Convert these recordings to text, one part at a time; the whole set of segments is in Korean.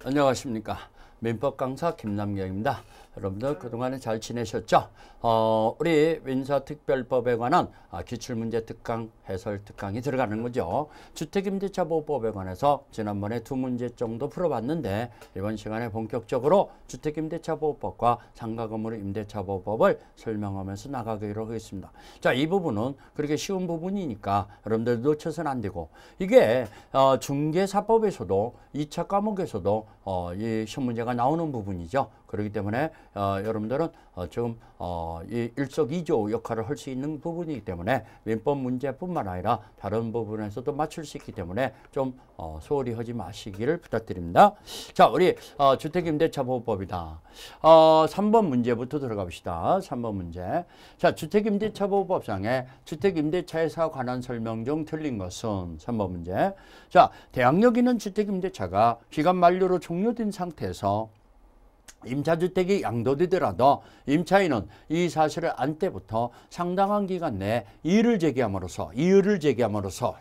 안녕하십니까. 민법 강사 김남경입니다. 여러분들 그동안에 잘 지내셨죠? 우리 민사특별법에 관한 기출문제 특강, 해설 특강이 들어가는 거죠. 주택임대차보호법에 관해서 지난번에 2문제 정도 풀어봤는데 이번 시간에 본격적으로 주택임대차보호법과 상가건물 임대차보호법을 설명하면서 나가기로 하겠습니다. 자, 이 부분은 그렇게 쉬운 부분이니까 여러분들 놓쳐서는 안 되고, 이게 중개사법에서도 2차 과목에서도 이 시험 문제가 나오는 부분이죠. 그렇기 때문에 여러분들은 지금 이 일석이조 역할을 할 수 있는 부분이기 때문에 민법 문제뿐만 아니라 다른 부분에서도 맞출 수 있기 때문에 좀 소홀히 하지 마시기를 부탁드립니다. 자, 우리 주택임대차보호법이다. 3번 문제부터 들어가 봅시다. 3번 문제. 자, 주택임대차보호법상에 주택임대차에서 관한 설명 중 틀린 것은 3번 문제. 자, 대항력 있는 주택임대차가 기간 만료로 종료된 상태에서 임차주택이 양도되더라도 임차인은 이 사실을 안 때부터 상당한 기간 내에 이의를 제기함으로써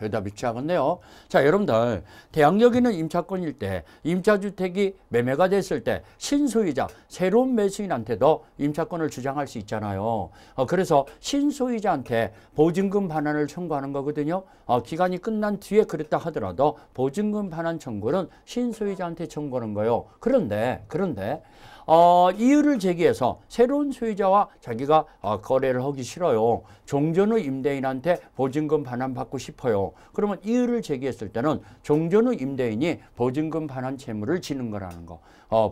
해답이 취하겠네요. 자, 여러분들 대항력 있는 임차권일 때 임차주택이 매매가 됐을 때 신소유자, 새로운 매수인한테도 임차권을 주장할 수 있잖아요. 그래서 신소유자한테 보증금 반환을 청구하는 거거든요. 기간이 끝난 뒤에 그랬다 하더라도 보증금 반환 청구는 신소유자한테 청구하는 거예요. 그런데 이의를 제기해서 새로운 소유자와 자기가 거래를 하기 싫어요. 종전의 임대인한테 보증금 반환받고 싶어요. 그러면 이의를 제기했을 때는 종전의 임대인이 보증금 반환 채무를 지는 거라는 거.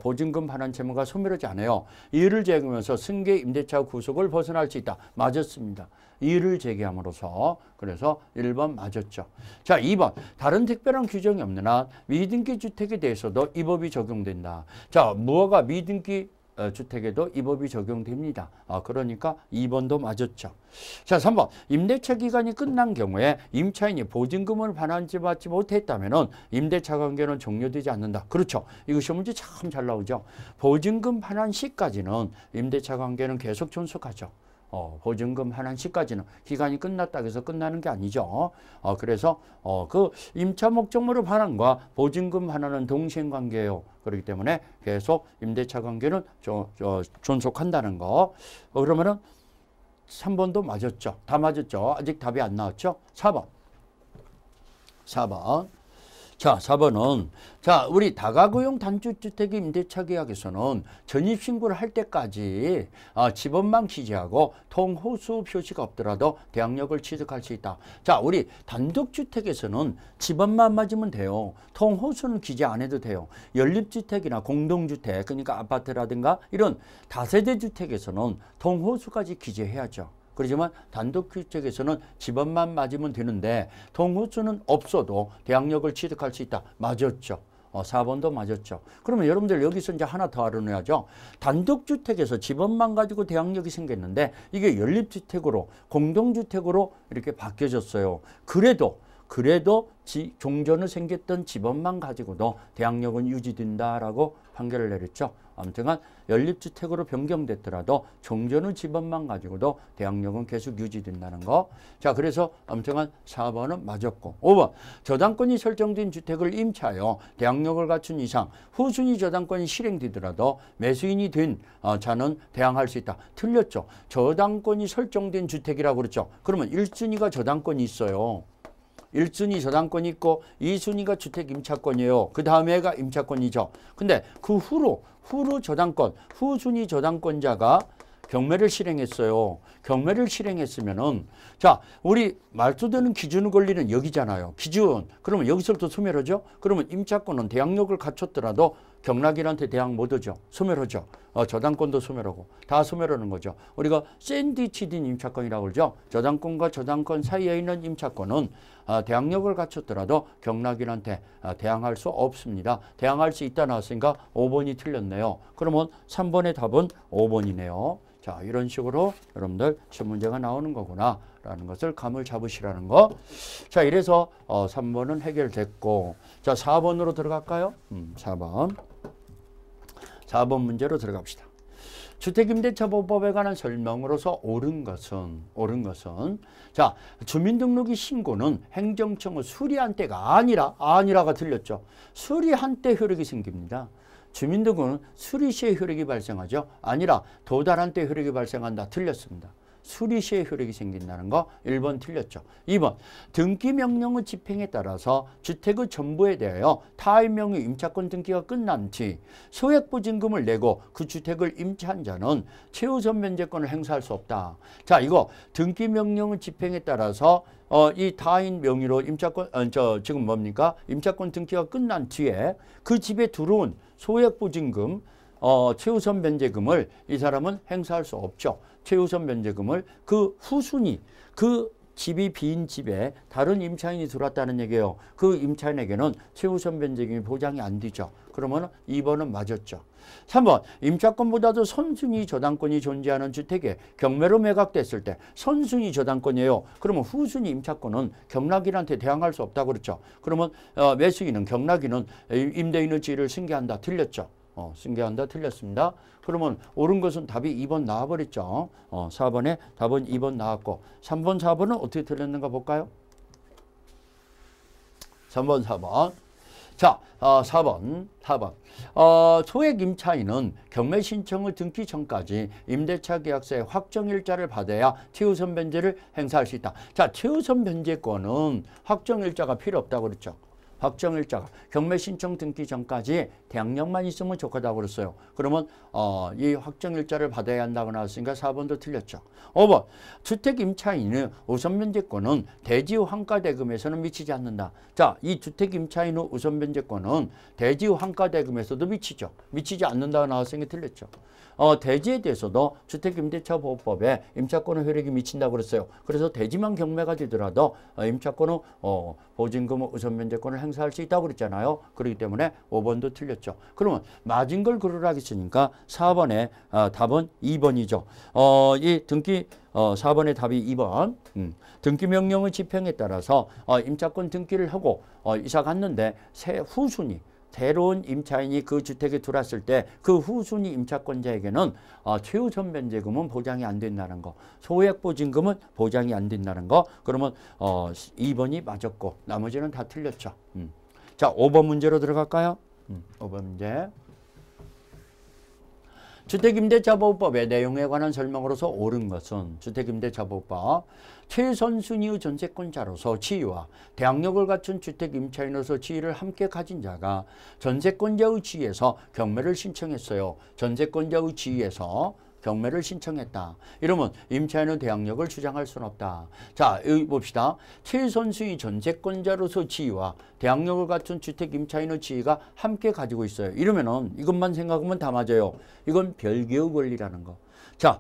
보증금 반환 채무가 소멸하지 않아요. 이의를 제기하면서 승계 임대차 구속을 벗어날 수 있다. 맞았습니다. 이의를 제기함으로써. 그래서 1번 맞았죠. 자, 2번. 다른 특별한 규정이 없는 한 미등기 주택에 대해서도 이 법이 적용된다. 자, 무허가 미등기 주택에도 이 법이 적용됩니다. 그러니까 2번도 맞았죠. 자, 3번. 임대차 기간이 끝난 경우에 임차인이 보증금을 반환받지 못했다면 임대차 관계는 종료되지 않는다. 그렇죠. 이거 시험 문제 참 잘 나오죠. 보증금 반환 시까지는 임대차 관계는 계속 존속하죠. 보증금 반환 시까지는 기간이 끝났다 해서 끝나는 게 아니죠. 그래서 그 임차 목적물의 반환과 보증금 반환은 동시행관계예요. 그렇기 때문에 계속 임대차 관계는 존속한다는 거. 그러면은 3번도 맞았죠. 다 맞았죠. 아직 답이 안 나왔죠. 4번. 자, 4번은 자, 우리 다가구용 단주주택 임대차 계약에서는 전입신고를 할 때까지 집원만 기재하고 통호수 표시가 없더라도 대항력을 취득할 수 있다. 자, 우리 단독주택에서는 집원만 맞으면 돼요. 통호수는 기재 안 해도 돼요. 연립주택이나 공동주택, 그러니까 아파트라든가 이런 다세대 주택에서는 통호수까지 기재해야죠. 그렇지만 단독주택에서는 집원만 맞으면 되는데 통호수는 없어도 대항력을 취득할 수 있다. 맞았죠. 4번도 맞았죠. 그러면 여러분들 여기서 이제 하나 더 알아내야죠. 단독주택에서 집원만 가지고 대항력이 생겼는데 이게 연립주택으로 공동주택으로 이렇게 바뀌어졌어요. 그래도 종전에 생겼던 집원만 가지고도 대항력은 유지된다라고 판결을 내렸죠. 아무튼간 연립주택으로 변경됐더라도 종전의 집원만 가지고도 대항력은 계속 유지된다는 거. 자, 그래서 아무튼간 4번은 맞았고, 5번. 저당권이 설정된 주택을 임차하여 대항력을 갖춘 이상 후순위 저당권이 실행되더라도 매수인이 된 자는 대항할 수 있다. 틀렸죠. 저당권이 설정된 주택이라고 그랬죠. 그러면 1순위가 저당권이 있어요. 1순위 저당권이 있고 2순위가 주택 임차권이에요. 그 다음에가 임차권이죠. 근데 그 후로 저당권, 후순위 저당권자가 경매를 실행했어요. 경매를 실행했으면은 자, 우리 말소되는 기준 권리는 여기잖아요. 기준. 그러면 여기서부터 소멸하죠. 그러면 임차권은 대항력을 갖췄더라도 경락인한테 대항 못하죠. 소멸하죠. 저당권도 소멸하고 다 소멸하는 거죠. 우리가 샌드위치된 임차권이라고 그러죠. 저당권과 저당권 사이에 있는 임차권은 대항력을 갖췄더라도 경락인한테 대항할 수 없습니다. 대항할 수 있다 나왔으니까 5번이 틀렸네요. 그러면 3번의 답은 5번이네요. 자, 이런 식으로 여러분들 시험 문제가 나오는 거구나 라는 것을 감을 잡으시라는 거. 자, 이래서 3번은 해결됐고, 자, 4번으로 들어갈까요? 4번 문제로 들어갑시다. 주택임대차보호법에 관한 설명으로서 옳은 것은 자, 주민등록이 신고는 행정청의 수리한 때가 아니라가 틀렸죠. 수리한 때 효력이 생깁니다. 주민등록은 수리 시에 효력이 발생하죠. 아니라 도달한 때 효력이 발생한다. 틀렸습니다. 수리 시에 효력이 생긴다는 거 1번 틀렸죠. 2번 등기 명령의 집행에 따라서 주택의 전부에 대하여 타의 명의 임차권 등기가 끝난 뒤 소액보증금을 내고 그 주택을 임차한 자는 최우선 면제권을 행사할 수 없다. 자, 이거 등기 명령의 집행에 따라서 이 타인 명의로 임차권 지금 뭡니까? 임차권 등기가 끝난 뒤에 그 집에 들어온 소액보증금 최우선 면제금을 이 사람은 행사할 수 없죠. 최우선 면제금을 그 후순위, 그 집이 빈 집에 다른 임차인이 들어왔다는 얘기예요. 그 임차인에게는 최우선 면제금이 보장이 안 되죠. 그러면 2번은 맞았죠. 3번 임차권보다도 선순위 저당권이 존재하는 주택에 경매로 매각됐을 때 선순위 저당권이에요. 그러면 후순위 임차권은 경락인한테 대항할 수 없다고 그랬죠. 그러면 매수인은 경락인은 임대인의 지위를 승계한다. 틀렸죠. 승계한다. 틀렸습니다. 그러면 옳은 것은 답이 2번 나와버렸죠. 4번에 답은 2번 나왔고 3번, 4번은 어떻게 틀렸는가 볼까요? 3번, 4번. 자, 4번. 소액 임차인은 경매 신청을 등기 전까지 임대차 계약서의 확정일자를 받아야 최우선 변제를 행사할 수 있다. 자, 최우선 변제권은 확정일자가 필요 없다고 그랬죠. 확정일자가 경매 신청 등기 전까지 대항력만 있으면 좋겠다고 그랬어요. 그러면 이 확정일자를 받아야 한다고 나왔으니까 4번도 틀렸죠. 5번 주택 임차인의 우선 변제권은 대지 후 환가 대금에서는 미치지 않는다. 자, 이 주택 임차인의 우선 변제권은 대지 후 환가 대금에서도 미치죠. 미치지 않는다고 나왔으니까 틀렸죠. 대지에 대해서도 주택임대차보호법에 임차권의 효력이 미친다고 그랬어요. 그래서 대지만 경매가 되더라도 임차권의 보증금 우선 면제권을 행사할 수 있다고 그랬잖아요. 그렇기 때문에 5번도 틀렸죠. 그러면 맞은 걸 고르라고 했으니까 4번에 답은 2번이죠. 이 등기 4번의 답이 2번. 등기 명령의 집행에 따라서 임차권 등기를 하고 이사 갔는데 후순위 새로운 임차인이 그 주택에 들어왔을 때 그 후순위 임차권자에게는 최우선 변제금은 보장이 안 된다는 거, 소액보증금은 보장이 안 된다는 거. 그러면 2번이 맞았고 나머지는 다 틀렸죠. 자, 5번 문제로 들어갈까요? 5번 문제. 주택임대차보호법의 내용에 관한 설명으로서 옳은 것은 주택임대차보호법 최선순위의 전세권자로서 지위와 대항력을 갖춘 주택임차인으로서 지위를 함께 가진 자가 전세권자의 지위에서 경매를 신청했어요. 전세권자의 지위에서 경매를 신청했다. 이러면 임차인은 대항력을 주장할 수는 없다. 자, 여기 봅시다. 최선수의 전세권자로서 지위와 대항력을 갖춘 주택 임차인의 지위가 함께 가지고 있어요. 이러면은 이것만 생각하면 다 맞아요. 이건 별개의 권리라는 거. 자,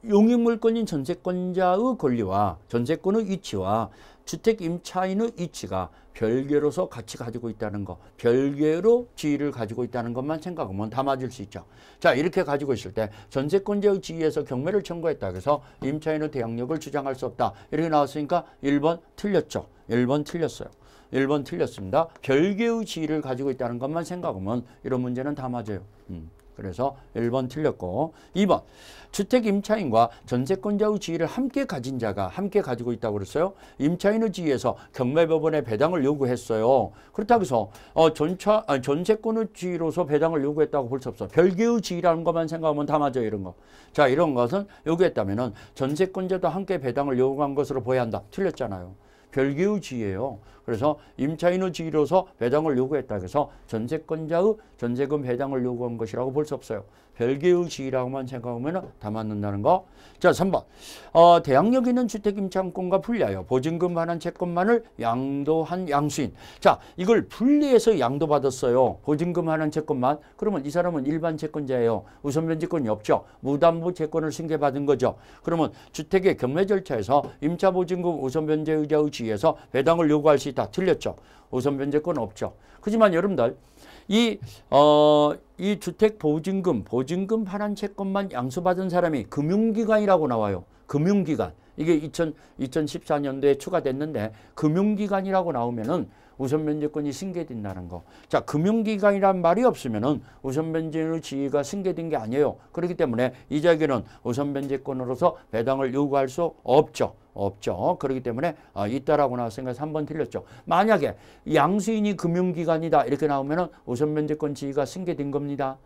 용익물권인 전세권자의 권리와 전세권의 위치와 주택 임차인의 위치가 별개로서 같이 가지고 있다는 거, 별개로 지위를 가지고 있다는 것만 생각하면 다 맞을 수 있죠. 자, 이렇게 가지고 있을 때 전세권자의 지위에서 경매를 청구했다 해서 임차인의 대항력을 주장할 수 없다. 이렇게 나왔으니까 1번 틀렸죠. 1번 틀렸어요. 1번 틀렸습니다. 별개의 지위를 가지고 있다는 것만 생각하면 이런 문제는 다 맞아요. 그래서 1번 틀렸고 2번 주택 임차인과 전세권자의 지위를 함께 가진 자가 함께 가지고 있다고 그랬어요. 임차인의 지위에서 경매법원에 배당을 요구했어요. 그렇다고 해서 전세권의 지위로서 배당을 요구했다고 볼 수 없어. 별개의 지위라는 것만 생각하면 다 맞아요. 이런 거. 자, 이런 것은 요구했다면 전세권자도 함께 배당을 요구한 것으로 보여야 한다. 틀렸잖아요. 별개의 지위예요. 그래서 임차인의 지위로서 배당을 요구했다 해서 전세권자의 전세금 배당을 요구한 것이라고 볼 수 없어요. 별개의 지위라고만 생각하면 다 맞는다는 거. 자, 3번. 대항력 있는 주택 임차권과 분리하여 보증금 반환 채권만을 양도한 양수인. 자, 이걸 분리해서 양도받았어요. 보증금 반환 채권만. 그러면 이 사람은 일반 채권자예요. 우선 변제권이 없죠. 무담보 채권을 승계받은 거죠. 그러면 주택의 경매 절차에서 임차 보증금 우선 변제 의자의 지위에서 배당을 요구할 수 있다. 틀렸죠. 우선 변제권 없죠. 하지만 여러분들 이 주택 보증금 반환 채권만 양수받은 사람이 금융기관이라고 나와요. 금융기관. 이게 2014년도에 추가됐는데 금융기관이라고 나오면은 우선 면제권이 승계된다는 거. 자, 금융기관이란 말이 없으면은 우선 면제의 지위가 승계된 게 아니에요. 그렇기 때문에 이자에게는 우선 면제권으로서 배당을 요구할 수 없죠. 그렇기 때문에 있다라고 나왔으니까 3번 틀렸죠. 만약에 양수인이 금융기관이다 이렇게 나오면은 우선 면제권 지위가 승계된 겁니다.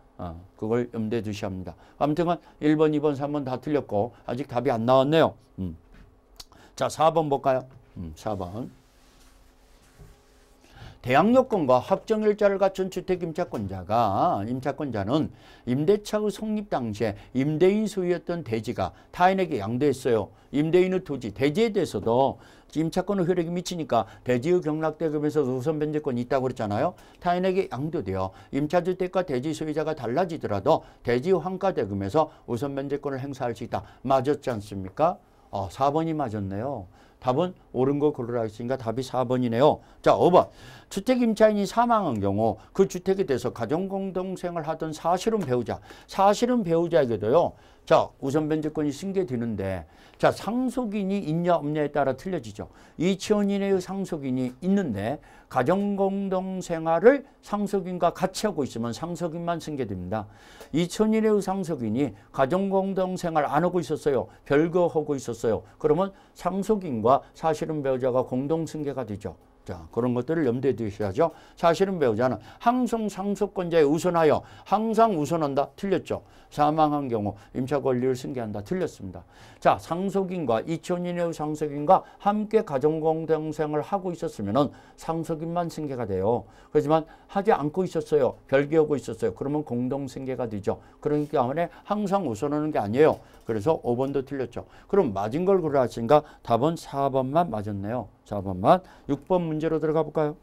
그걸 염두에 두셔야 합니다. 아무튼 1번, 2번, 3번 다 틀렸고 아직 답이 안 나왔네요. 자, 4번 볼까요? 4번. 대항요건과 확정일자를 갖춘 임차권자는 임대차의 성립 당시에 임대인 소유였던 대지가 타인에게 양도했어요. 임대인의 토지, 대지에 대해서도 임차권의 효력이 미치니까 대지의 경락대금에서 우선 변제권이 있다고 그랬잖아요. 타인에게 양도되어 임차주택과 대지 소유자가 달라지더라도 대지의 환가대금에서 우선 변제권을 행사할 수 있다. 맞았지 않습니까? 4번이 맞았네요. 답은 옳은 거 고르라 했으니까 답이 4번이네요. 자, 5번. 주택 임차인이 사망한 경우 그 주택에 대해서 가정공동생을 하던 사실은 배우자에게도요. 자, 우선 변제권이 승계되는데 자, 상속인이 있냐 없냐에 따라 틀려지죠. 이혼 이내의 상속인이 있는데 가정공동생활을 상속인과 같이 하고 있으면 상속인만 승계됩니다. 이혼 이내의 상속인이 가정공동생활 안 하고 있었어요. 별거하고 있었어요. 그러면 상속인과 사실은 배우자가 공동승계가 되죠. 자, 그런 것들을 염두에 두셔야죠. 사실은 배우자는 항상 상속권자에 우선하여 항상 우선한다. 틀렸죠. 사망한 경우 임차 권리를 승계한다. 틀렸습니다. 자, 상속인과 이혼 이내의 상속인과 함께 가정공동생을 하고 있었으면 상속인만 승계가 돼요. 그렇지만 하지 않고 있었어요. 별개하고 있었어요. 그러면 공동승계가 되죠. 그러기 때문에 항상 우선하는 게 아니에요. 그래서 5번도 틀렸죠. 그럼 맞은 걸 고르라 하시니까 답은 4번만 맞았네요. 4번만. 6번 문제로 들어가 볼까요?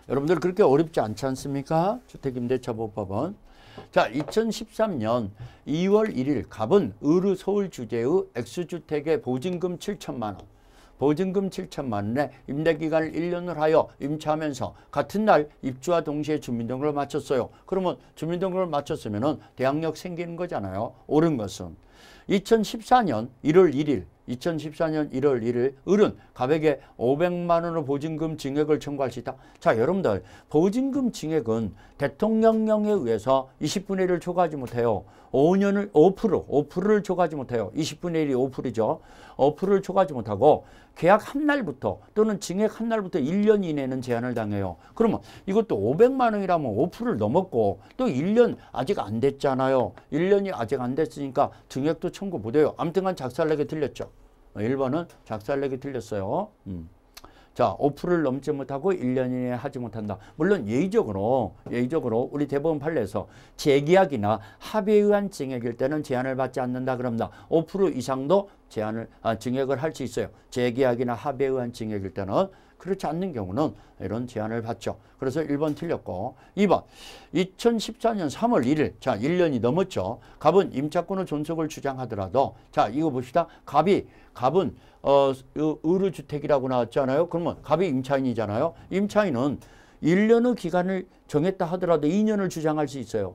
여러분들 그렇게 어렵지 않지 않습니까? 주택임대차보호법은. 자, 2013년 2월 1일 갑은 의류 서울 주재의 X주택의 보증금 7천만 원. 보증금 7천만 원에 임대기간을 1년을 하여 임차하면서 같은 날 입주와 동시에 주민등록을 마쳤어요. 그러면 주민등록을 마쳤으면 대항력 생기는 거잖아요. 옳은 것은 2014년 1월 1일 을은 갑에게 500만 원의 보증금 증액을 청구할 수 있다. 자, 여러분들 보증금 증액은 대통령령에 의해서 20분의 1을 초과하지 못해요. 5년을 5%를 초과하지 못해요. 20분의 1이 5%죠. 5%를 초과하지 못하고 계약 한 날부터 또는 증액 한 날부터 1년 이내는 제한을 당해요. 그러면 이것도 500만 원이라면 5%를 넘었고 또 1년 아직 안 됐잖아요. 1년이 아직 안 됐으니까 증액도 청구 못해요. 아무튼간 작살내게 틀렸죠. 1번은 작살내게 틀렸어요. 자, 5%를 넘지 못하고 1년 이내에 하지 못한다. 물론 예의적으로 우리 대법원 판례에서 재계약이나 합의에 의한 증액일 때는 제한을 받지 않는다 그럽니다. 5% 이상도 증액을 할 수 있어요. 재계약이나 합의에 의한 증액일 때는. 그렇지 않는 경우는 이런 제한을 받죠. 그래서 1번 틀렸고 2번 2014년 3월 1일 자 1년이 넘었죠. 갑은 임차권의 존속을 주장하더라도 자 이거 봅시다. 갑은 의류주택이라고 나왔잖아요. 그러면 갑이 임차인이잖아요. 임차인은 1년의 기간을 정했다 하더라도 2년을 주장할 수 있어요.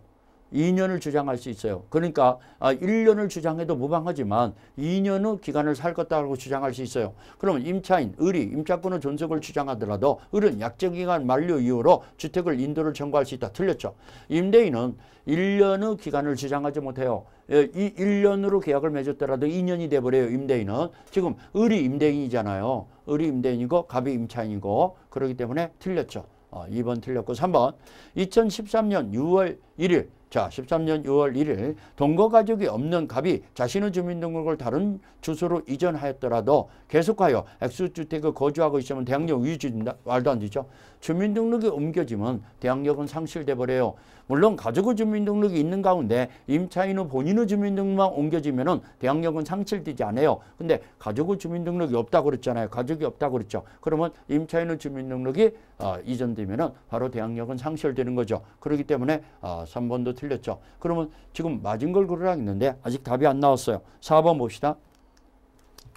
2년을 주장할 수 있어요. 그러니까 1년을 주장해도 무방하지만 2년의 기간을 살 것다고 주장할 수 있어요. 그러면 임차인, 을이 임차권의 존속을 주장하더라도 을은 약정기간 만료 이후로 주택을 인도를 청구할 수 있다. 틀렸죠. 임대인은 1년의 기간을 주장하지 못해요. 이 1년으로 계약을 맺었더라도 2년이 돼버려요. 임대인은. 지금 을이 임대인이잖아요. 을이 임대인이고 갑이 임차인이고 그렇기 때문에 틀렸죠. 2번 틀렸고 3번 2013년 6월 1일 자 13년 6월 1일 동거가족이 없는 갑이 자신의 주민등록을 다른 주소로 이전하였더라도 계속하여 X주택에 거주하고 있으면 대항력 유지된다. 말도 안 되죠. 주민등록이 옮겨지면 대항력은 상실돼 버려요. 물론 가족의 주민등록이 있는 가운데 임차인의 본인의 주민등록만 옮겨지면 대항력은 상실되지 않아요. 근데 가족의 주민등록이 없다고 그랬잖아요. 가족이 없다고 그랬죠. 그러면 임차인의 주민등록이 이전되면 바로 대항력은 상실되는 거죠. 그렇기 때문에 3번도 틀렸죠. 그러면 지금 맞은 걸 고르라 했는데 아직 답이 안 나왔어요. 4번 봅시다.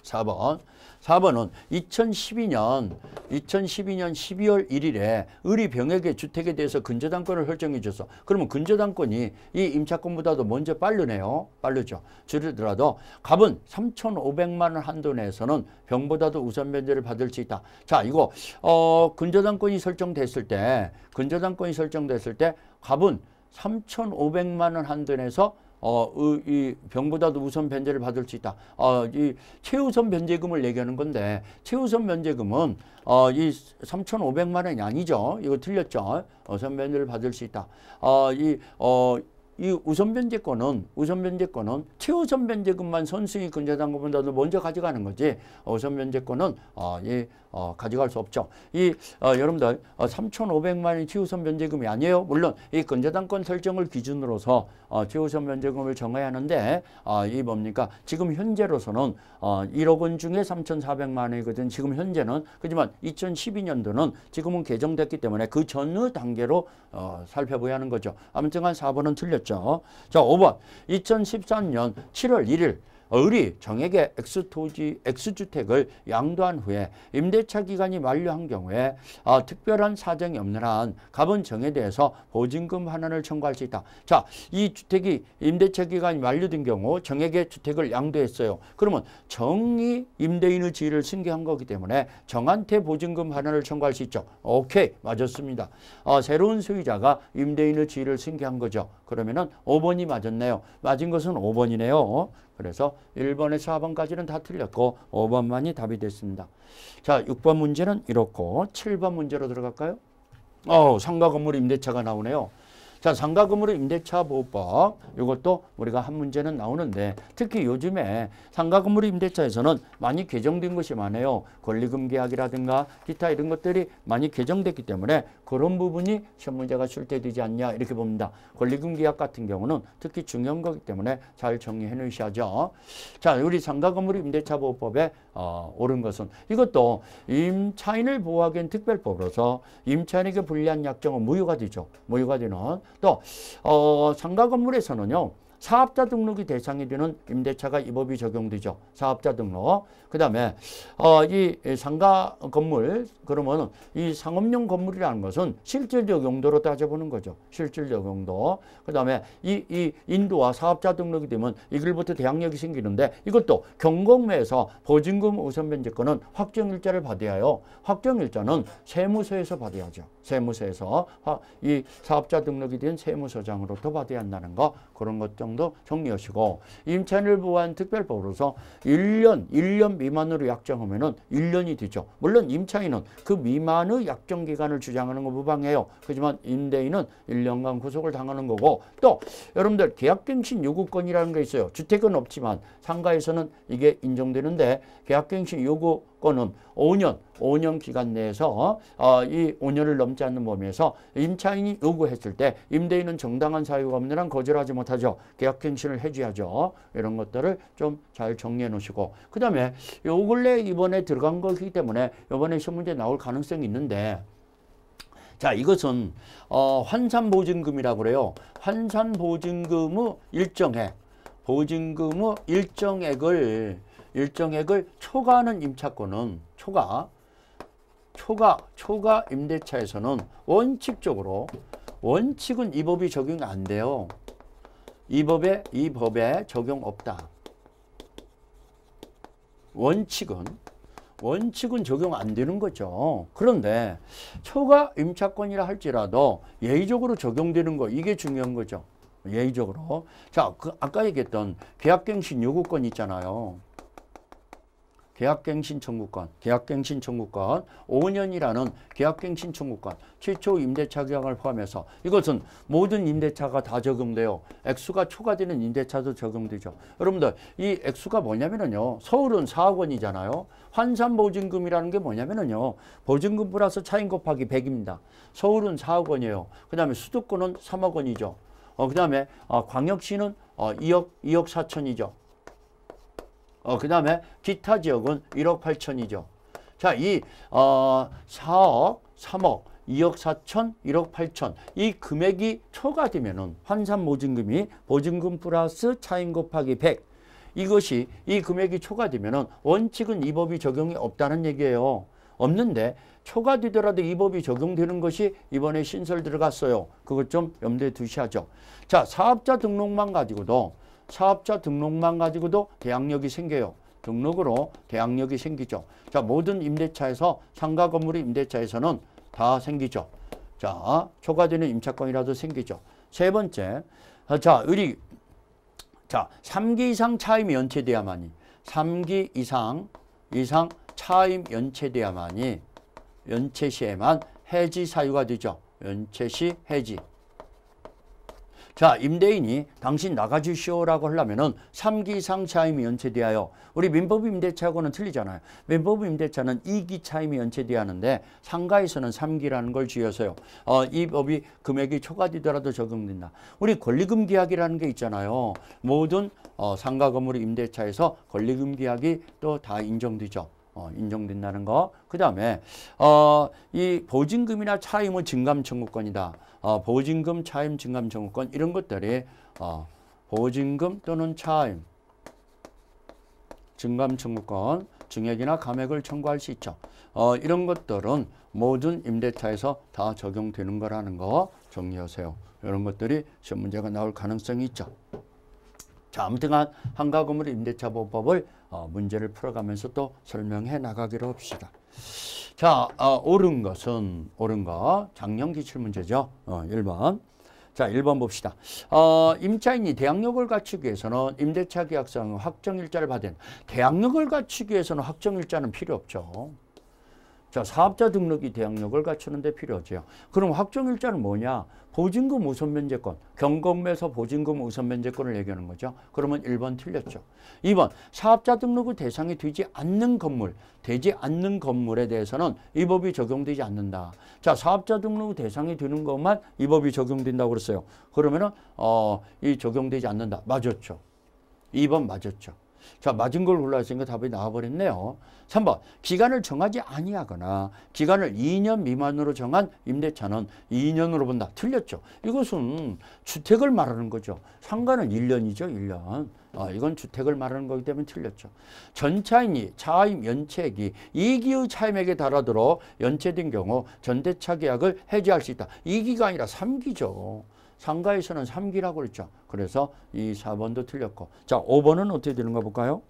4번 4번은 2012년 12월 1일에 을이 병에게 주택에 대해서 근저당권을 설정해 줬어. 그러면 근저당권이 이 임차권보다도 먼저 빠르네요. 빠르죠. 줄이더라도 갑은 3,500만 원 한도 내에서는 병보다도 우선 변제를 받을 수 있다. 자, 이거 근저당권이 설정됐을 때 갑은 3,500만 원 한도 내에서 이 병보다도 우선 변제를 받을 수 있다. 이 최우선 변제금을 얘기하는 건데 최우선 변제금은 이 3,500만 원이 아니죠. 이거 틀렸죠. 우선 변제를 받을 수 있다. 이 우선 변제권은 최우선 변제금만 선순위 근저당권보다도 먼저 가져가는 거지. 우선 변제권은 가져갈 수 없죠. 여러분들 3,500만 원이 최우선 변제금이 아니에요. 물론 이 근저당권 설정을 기준으로서 최우선 변제금을 정해야 하는데 이 뭡니까? 지금 현재로서는 1억 원 중에 3,400만 원이거든. 지금 현재는. 그렇지만 2012년도는 지금은 개정됐기 때문에 그 전의 단계로 살펴봐야 하는 거죠. 아무튼 4번은 틀렸죠. 자, 5번 2013년 7월 1일 을이 정액의 X주택을 양도한 후에 임대차 기간이 만료한 경우에 특별한 사정이 없는 한 갑은 정에 대해서 보증금 환원을 청구할 수 있다. 자, 이 주택이 임대차 기간이 만료된 경우 정액의 주택을 양도했어요. 그러면 정이 임대인의 지위를 승계한 거기 때문에 정한테 보증금 환원을 청구할 수 있죠. 오케이, 맞았습니다. 새로운 소유자가 임대인의 지위를 승계한 거죠. 그러면은 5번이 맞았네요. 맞은 것은 5번이네요. 그래서 1번에서 4번까지는 다 틀렸고 5번만이 답이 됐습니다. 자, 6번 문제는 이렇고 7번 문제로 들어갈까요? 상가 건물 임대차가 나오네요. 자, 상가 건물 임대차 보호법 이것도 우리가 한 문제는 나오는데 특히 요즘에 상가 건물 임대차에서는 많이 개정된 것이 많아요. 권리금 계약이라든가 기타 이런 것들이 많이 개정됐기 때문에 그런 부분이 시험 문제가 출제되지 않냐 이렇게 봅니다. 권리금 계약 같은 경우는 특히 중요한 거기 때문에 잘 정리해 놓으셔야죠. 자, 우리 상가 건물 임대차 보호법에 옳은 것은 이것도 임차인을 보호하기 위한 특별법으로서 임차인에게 불리한 약정은 무효가 되죠. 무효가 되는 또 상가 건물에서는요. 사업자 등록이 대상이 되는 임대차가 이 법이 적용되죠. 사업자 등록. 그 다음에 이 상가 건물 그러면 이 상업용 건물이라는 것은 실질적 용도로 따져보는 거죠. 실질적 용도. 그 다음에 이 인도와 사업자 등록이 되면 이걸부터 대항력이 생기는데 이것도 경공매에서 보증금 우선 변제권은 확정일자를 받아야 해요. 확정일자는 세무서에서 받아야죠. 세무서에서 이 사업자 등록이 된 세무서장으로부터 받아야 한다는 거 그런 것 정도 정리하시고 임차인을 보호한 특별법으로서 1년 미만으로 약정하면은 1년이 되죠. 물론 임차인은 그 미만의 약정 기간을 주장하는 거 무방해요. 하지만 임대인은 1년간 구속을 당하는 거고 또 여러분들 계약갱신 요구권이라는 게 있어요. 주택은 없지만 상가에서는 이게 인정되는데 계약갱신 요구권은 5년 기간 내에서 이 5년을 넘지 않는 범위에서 임차인이 요구했을 때 임대인은 정당한 사유가 없는 한 거절하지 못하죠. 계약갱신을 해줘야죠. 이런 것들을 좀 잘 정리해 놓으시고 그 다음에 요 근래 이번에 들어간 거기 때문에 이번에 시험 문제 나올 가능성이 있는데 자, 이것은 환산보증금이라고 그래요. 환산보증금의 일정액을 초과하는 임차권은 초과 임대차에서는 원칙은 이 법이 적용이 안 돼요. 이 법에 적용 없다. 원칙은 적용 안 되는 거죠. 그런데 초과 임차권이라 할지라도 예의적으로 적용되는 거 이게 중요한 거죠. 예의적으로. 자, 아까 얘기했던 계약갱신 요구권 있잖아요. 계약갱신 청구권 5년이라는 계약갱신 청구권 최초 임대차 계약을 포함해서 이것은 모든 임대차가 다 적용돼요. 액수가 초과되는 임대차도 적용되죠. 여러분들 이 액수가 뭐냐면은요. 서울은 4억 원이잖아요. 환산보증금이라는 게 뭐냐면은요. 보증금 플러스 차임 곱하기 100입니다. 서울은 4억 원이에요. 그 다음에 수도권은 3억 원이죠. 그 다음에 광역시는 2억 4천이죠. 그 다음에 기타 지역은 1억 8천이죠. 자, 이 4억, 3억, 2억 4천, 1억 8천 이 금액이 초과되면은 환산보증금이 보증금 플러스 차임 곱하기 100 이것이 이 금액이 초과되면은 원칙은 이 법이 적용이 없다는 얘기예요. 없는데 초과되더라도 이 법이 적용되는 것이 이번에 신설 들어갔어요. 그것 좀 염두에 두셔야죠. 자, 사업자 등록만 가지고도 대항력이 생겨요. 등록으로 대항력이 생기죠. 자, 모든 임대차에서 상가 건물의 임대차에서는 다 생기죠. 자, 초과되는 임차권이라도 생기죠. 세 번째, 자, 3기 이상 차임이 연체돼야만이 3기 이상 차임 연체돼야만이 연체 시에만 해지 사유가 되죠. 연체 시 해지. 자, 임대인이 당신 나가주시오라고 하려면은 3기 이상 차임이 연체되어요. 우리 민법 임대차하고는 틀리잖아요. 민법 임대차는 2기 차임이 연체돼야 하는데 상가에서는 3기라는 걸 쥐어서요. 이 법이 금액이 초과되더라도 적용된다. 우리 권리금 계약이라는 게 있잖아요. 모든 상가 건물 임대차에서 권리금 계약이 또 다 인정되죠. 인정된다는 거. 그 다음에 이 보증금이나 차임은 증감 청구권이다. 보증금, 차임, 증감 청구권 이런 것들이 보증금 또는 차임, 증감 청구권, 증액이나 감액을 청구할 수 있죠. 이런 것들은 모든 임대차에서 다 적용되는 거라는 거 정리하세요. 이런 것들이 시험 문제가 나올 가능성이 있죠. 자, 아무튼간 한가 건물 임대차 보호법을 문제를 풀어가면서 또 설명해 나가기로 합시다. 자, 옳은 거 작년 기출 문제죠. 1번. 자, 1번 봅시다. 임차인이 대항력을 갖추기 위해서는 임대차 계약상 확정일자를 받은 대항력을 갖추기 위해서는 확정일자는 필요 없죠. 자, 사업자 등록이 대항력을 갖추는데 필요하죠. 그럼 확정일자는 뭐냐? 보증금 우선 면제권, 경건매에서 보증금 우선 면제권을 얘기하는 거죠. 그러면 1번 틀렸죠. 2번, 사업자 등록의 대상이 되지 않는 건물에 대해서는 이 법이 적용되지 않는다. 자, 사업자 등록의 대상이 되는 것만 이 법이 적용된다고 그랬어요. 그러면은 이 적용되지 않는다. 맞았죠. 2번 맞았죠. 자, 맞은 걸 골라주니까 답이 나와버렸네요. 3번, 기간을 정하지 아니하거나 기간을 2년 미만으로 정한 임대차는 2년으로 본다. 틀렸죠. 이것은 주택을 말하는 거죠. 상가는 1년이죠. 1년. 이건 주택을 말하는 거기 때문에 틀렸죠. 전차인이 차임 연체액이 2기의 차임액에 달하도록 연체된 경우 전대차 계약을 해지할 수 있다. 2기가 아니라 3기죠. 상가에서는 3기라고 그랬죠. 그래서 이 4번도 틀렸고. 자, 5번은 어떻게 되는가 볼까요?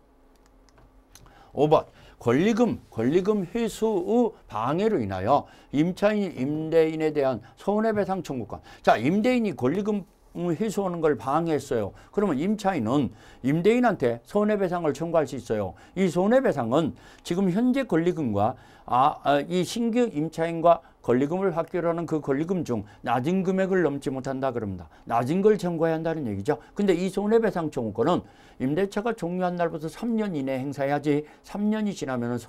5번. 권리금 회수의 방해로 인하여 임차인, 임대인에 대한 손해배상 청구권. 자, 임대인이 권리금 회수하는 걸 방해했어요. 그러면 임차인은 임대인한테 손해배상을 청구할 수 있어요. 이 손해배상은 지금 현재 권리금과 이 신규 임차인과 권리금을 받기로 하는 그 권리금 중 낮은 금액을 넘지 못한다 그럽니다. 낮은 걸 청구해야 한다는 얘기죠. 근데 이 손해배상 청구권은 임대차가 종료한 날부터 3년 이내에 행사해야지 3년이 지나면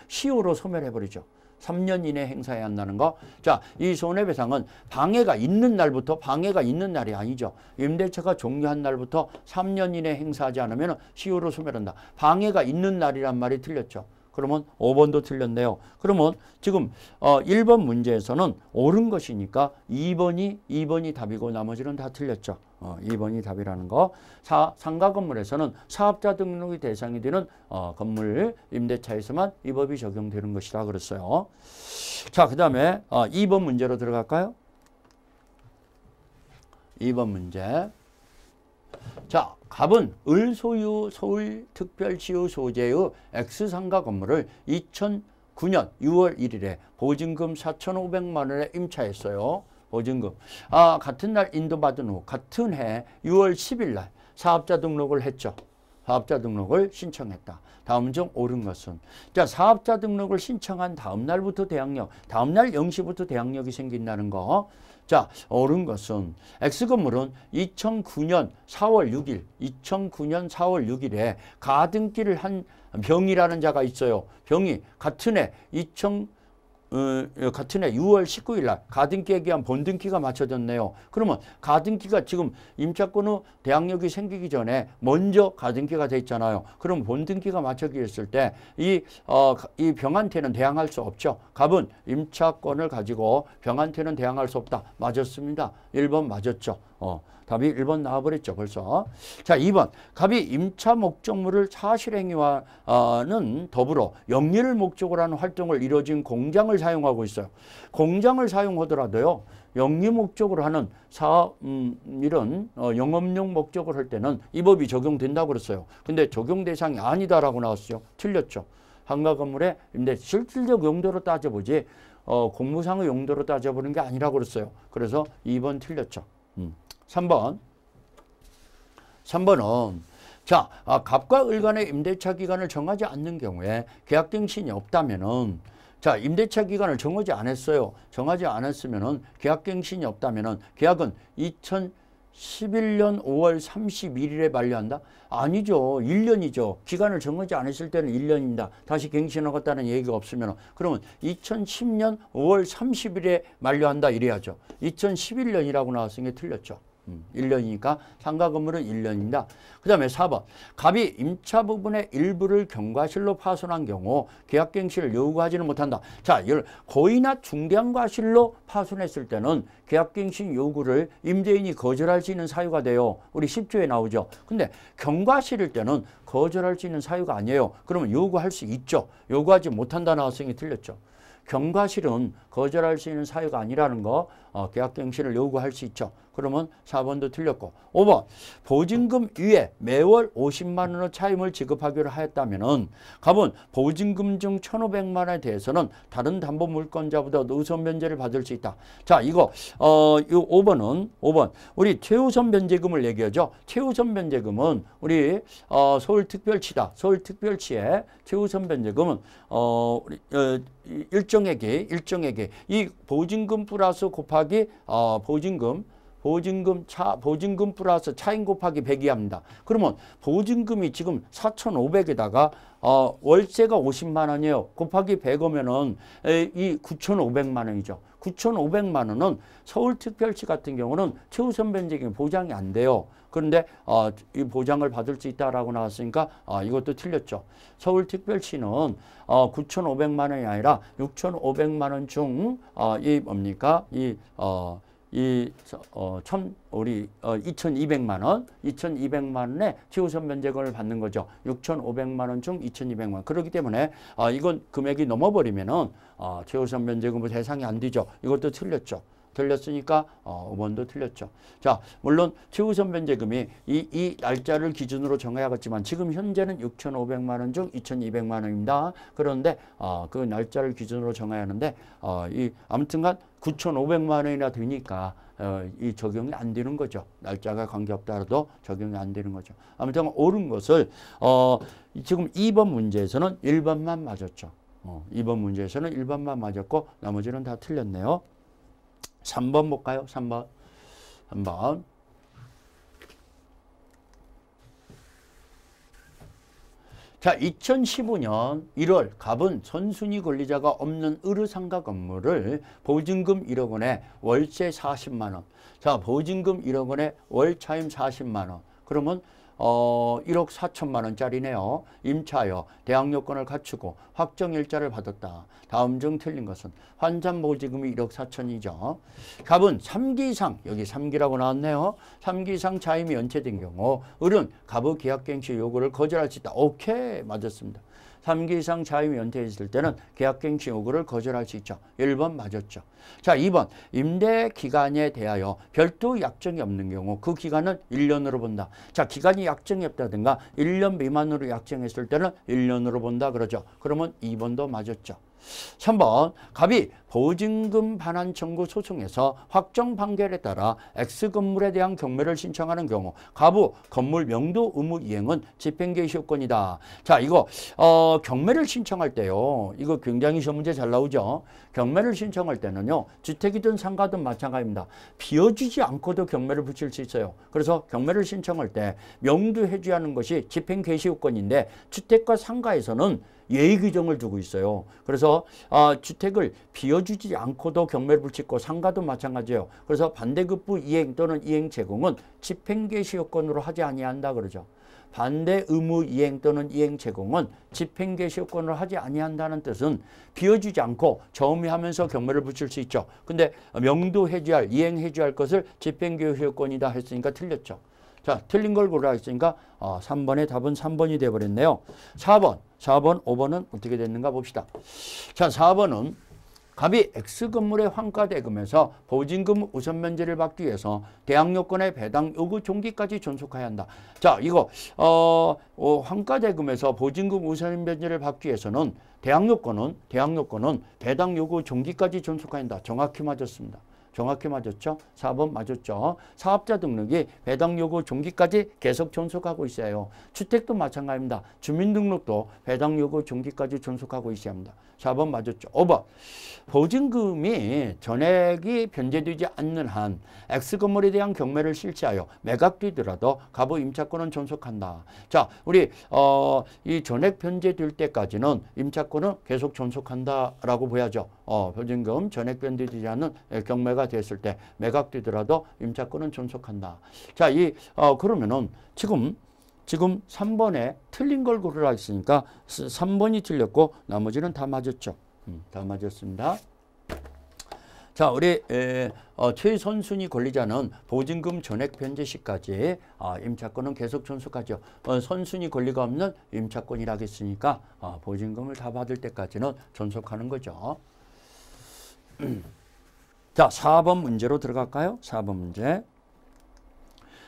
시효로 소멸해버리죠. 3년 이내에 행사해야 한다는 거. 자, 이 손해배상은 방해가 있는 날이 아니죠. 임대차가 종료한 날부터 3년 이내에 행사하지 않으면 시효로 소멸한다. 방해가 있는 날이란 말이 틀렸죠. 그러면 5번도 틀렸네요. 그러면 지금 1번 문제에서는 옳은 것이니까 2번이 답이고 나머지는 다 틀렸죠. 2번이 답이라는 거. 상가 건물에서는 사업자 등록의 대상이 되는 건물 임대차에서만 이 법이 적용되는 것이다 그랬어요. 자, 그 다음에 2번 문제로 들어갈까요? 2번 문제. 자, 갑은 을 소유 서울특별시의 소재의 X상가 건물을 2009년 6월 1일에 보증금 4,500만 원에 임차했어요. 보증금. 같은 날 인도받은 후 같은 해 6월 10일 날 사업자 등록을 했죠. 사업자 등록을 신청했다. 다음 중 옳은 것은? 자, 사업자 등록을 신청한 다음 날부터 다음 날 0시부터 대항력이 생긴다는 거. 자, 옳은 것은 X건물은 2009년 4월 6일에 가등기를 한 병이라는 자가 있어요. 병이 같은 해 6월 19일 날 가등기에 기한 본등기가 맞춰졌네요. 그러면 가등기가 지금 임차권 후 대항력이 생기기 전에 먼저 가등기가 돼 있잖아요. 그럼 본등기가 맞춰졌을 때 이 병한테는 대항할 수 없죠. 갑은 임차권을 가지고 병한테는 대항할 수 없다. 맞았습니다. 1번 맞았죠. 답이 1번 나와버렸죠. 벌써. 자, 2번. 갑이 임차 목적물을 사실행위와는 더불어 영리를 목적으로 하는 활동을 이루어진 공장을 사용하고 있어요. 공장을 사용하더라도요. 영리 목적으로 하는 이런 영업용 목적을 할 때는 이 법이 적용된다고 그랬어요. 근데 적용 대상이 아니다라고 나왔어요. 틀렸죠. 상가 건물의 임대 실질적 용도로 따져보지 공무상의 용도로 따져보는 게 아니라고 그랬어요. 그래서 2번 틀렸죠. 3번. 3번은 자, 갑과 을 간의 임대차 기간을 정하지 않는 경우에 계약갱신이 없다면은 자, 임대차 기간을 정하지 않았어요. 정하지 않았으면은 계약갱신이 없다면은 계약은 2011년 5월 31일에 만료한다? 아니죠. 1년이죠. 기간을 정하지 않았을 때는 1년입니다. 다시 갱신하겠다는 얘기가 없으면 그러면 2010년 5월 30일에 만료한다 이래야죠. 2011년이라고 나왔으니 틀렸죠. 1년이니까 상가 건물은 1년입니다. 그 다음에 4번. 갑이 임차 부분의 일부를 경과실로 파손한 경우 계약갱신을 요구하지는 못한다. 자, 이걸 고의나 중대한 과실로 파손했을 때는 계약갱신 요구를 임대인이 거절할 수 있는 사유가 돼요. 우리 10조에 나오죠. 근데 경과실일 때는 거절할 수 있는 사유가 아니에요. 그러면 요구할 수 있죠. 요구하지 못한다 나왔으니 틀렸죠. 경과실은 거절할 수 있는 사유가 아니라는 거 계약갱신을 요구할 수 있죠. 그러면 4번도 틀렸고 5번 보증금 위에 매월 50만 원의 차임을 지급하기로 하였다면 갑은 보증금 중 1,500만 원에 대해서는 다른 담보 물권자보다 우선 변제를 받을 수 있다. 자, 이거 이 5번은 5번 우리 최우선 변제금을 얘기하죠. 최우선 변제금은 우리 서울특별시다. 서울특별시의 최우선 변제금은 일정액이 이 보증금 플러스 곱하기 보증금 플러스 차임 곱하기 100이 합니다. 그러면 보증금이 지금 4,500에다가 월세가 50만 원이에요. 곱하기 100이면은 이 9,500만 원이죠. 9,500만 원은 서울특별시 같은 경우는 최우선 변제금이 보장이 안 돼요. 그런데 이 보장을 받을 수 있다라고 나왔으니까 이것도 틀렸죠. 서울특별시는 9,500만 원이 아니라 6,500만 원 중 이 뭡니까? 우리 2,200만 원, 2,200만 원의 최우선 변제금을 받는 거죠. 6,500만 원 중 2,200만 원. 그렇기 때문에 이건 금액이 넘어버리면은 최우선 변제금 대상이 안 되죠. 이것도 틀렸죠. 틀렸으니까 5번도 틀렸죠. 자, 물론 최우선 변제금이 이 날짜를 기준으로 정해야겠지만 지금 현재는 6,500만 원 중 2,200만 원입니다. 그런데 그 날짜를 기준으로 정해야 하는데 아무튼간 9,500만 원이나 되니까 이 적용이 안 되는 거죠. 날짜가 관계없다라도 적용이 안 되는 거죠. 아무튼 옳은 것을 지금 2번 문제에서는 1번만 맞았죠. 2번 문제에서는 1번만 맞았고 나머지는 다 틀렸네요. 3번 볼까요? 3번. 자, 2015년 1월 갑은 선순위 권리자가 없는 의르상가 건물을 보증금 1억 원에 월세 40만 원. 자, 보증금 1억 원에 월차임 40만 원. 그러면 1억 4천만 원짜리네요. 임차여 대항 요건을 갖추고 확정일자를 받았다. 다음 중 틀린 것은 환산 보증금이 1억 4천이죠. 갑은 3기 이상, 여기 3기라고 나왔네요. 3기 이상 차임이 연체된 경우 을은 갑의 계약갱신 요구를 거절할 수 있다. 오케이, 맞았습니다. 3기 이상 차임이 연체했을 때는 계약갱신 요구를 거절할 수 있죠. 1번 맞았죠. 자, 2번 임대 기간에 대하여 별도 약정이 없는 경우 그 기간은 1년으로 본다. 자, 기간이 약정이 없다든가 1년 미만으로 약정했을 때는 1년으로 본다 그러죠. 그러면 2번도 맞았죠. 3번 갑이 보증금 반환 청구 소송에서 확정 판결에 따라 X건물에 대한 경매를 신청하는 경우 갑의 건물 명도 의무 이행은 집행개시 요건이다. 자, 이거 경매를 신청할 때요. 이거 굉장히 시험 문제 잘 나오죠. 경매를 신청할 때는요. 주택이든 상가든 마찬가지입니다. 비워주지 않고도 경매를 붙일 수 있어요. 그래서 경매를 신청할 때 명도해줘야 하는 것이 집행개시 요건인데 주택과 상가에서는 예의 규정을 두고 있어요. 그래서 주택을 비워주지 않고도 경매를 붙이고 상가도 마찬가지예요. 그래서 반대급부 이행 또는 이행 제공은 집행개시효권으로 하지 아니한다 그러죠. 반대 의무 이행 또는 이행 제공은 집행개시효권으로 하지 아니한다는 뜻은 비워주지 않고 저음해하면서 경매를 붙일 수 있죠. 근데 명도 해지할, 이행해지할 것을 집행개시효권이다 했으니까 틀렸죠. 자, 틀린 걸 고르라 했으니까 3번의 답은 3번이 돼버렸네요. 4번, 5번은 어떻게 됐는가 봅시다. 자, 4번은 갑이 X건물의 환가대금에서 보증금 우선 면제를 받기 위해서 대항요건의 배당 요구 종기까지 존속해야 한다. 자, 이거 환가대금에서 보증금 우선 면제를 받기 위해서는 대항요건은 배당 요구 종기까지 존속해야 한다. 정확히 맞았습니다. 정확히 맞았죠? 4번 맞았죠? 사업자 등록이 배당 요구 종기까지 계속 존속하고 있어요. 주택도 마찬가지입니다. 주민등록도 배당 요구 종기까지 존속하고 있어야 합니다. 4번 맞았죠? 5번. 보증금이 전액이 변제되지 않는 한 X건물에 대한 경매를 실시하여 매각되더라도 가부 임차권은 존속한다. 자, 우리 이 전액 변제될 때까지는 임차권은 계속 존속한다라고 보야죠. 보증금 전액 변제되지 않는 경매가 됐을 때 매각되더라도 임차권은 존속한다. 자, 그러면은 지금 3번에 틀린 걸 고르라 했으니까 3번이 틀렸고 나머지는 다 맞았죠. 다 맞았습니다. 자, 우리 최선순위 권리자는 보증금 전액 변제 시까지 임차권은 계속 존속하죠. 선순위 권리가 없는 임차권이라고 했으니까 보증금을 다 받을 때까지는 존속하는 거죠. 자, 4번 문제로 들어갈까요? 4번 문제.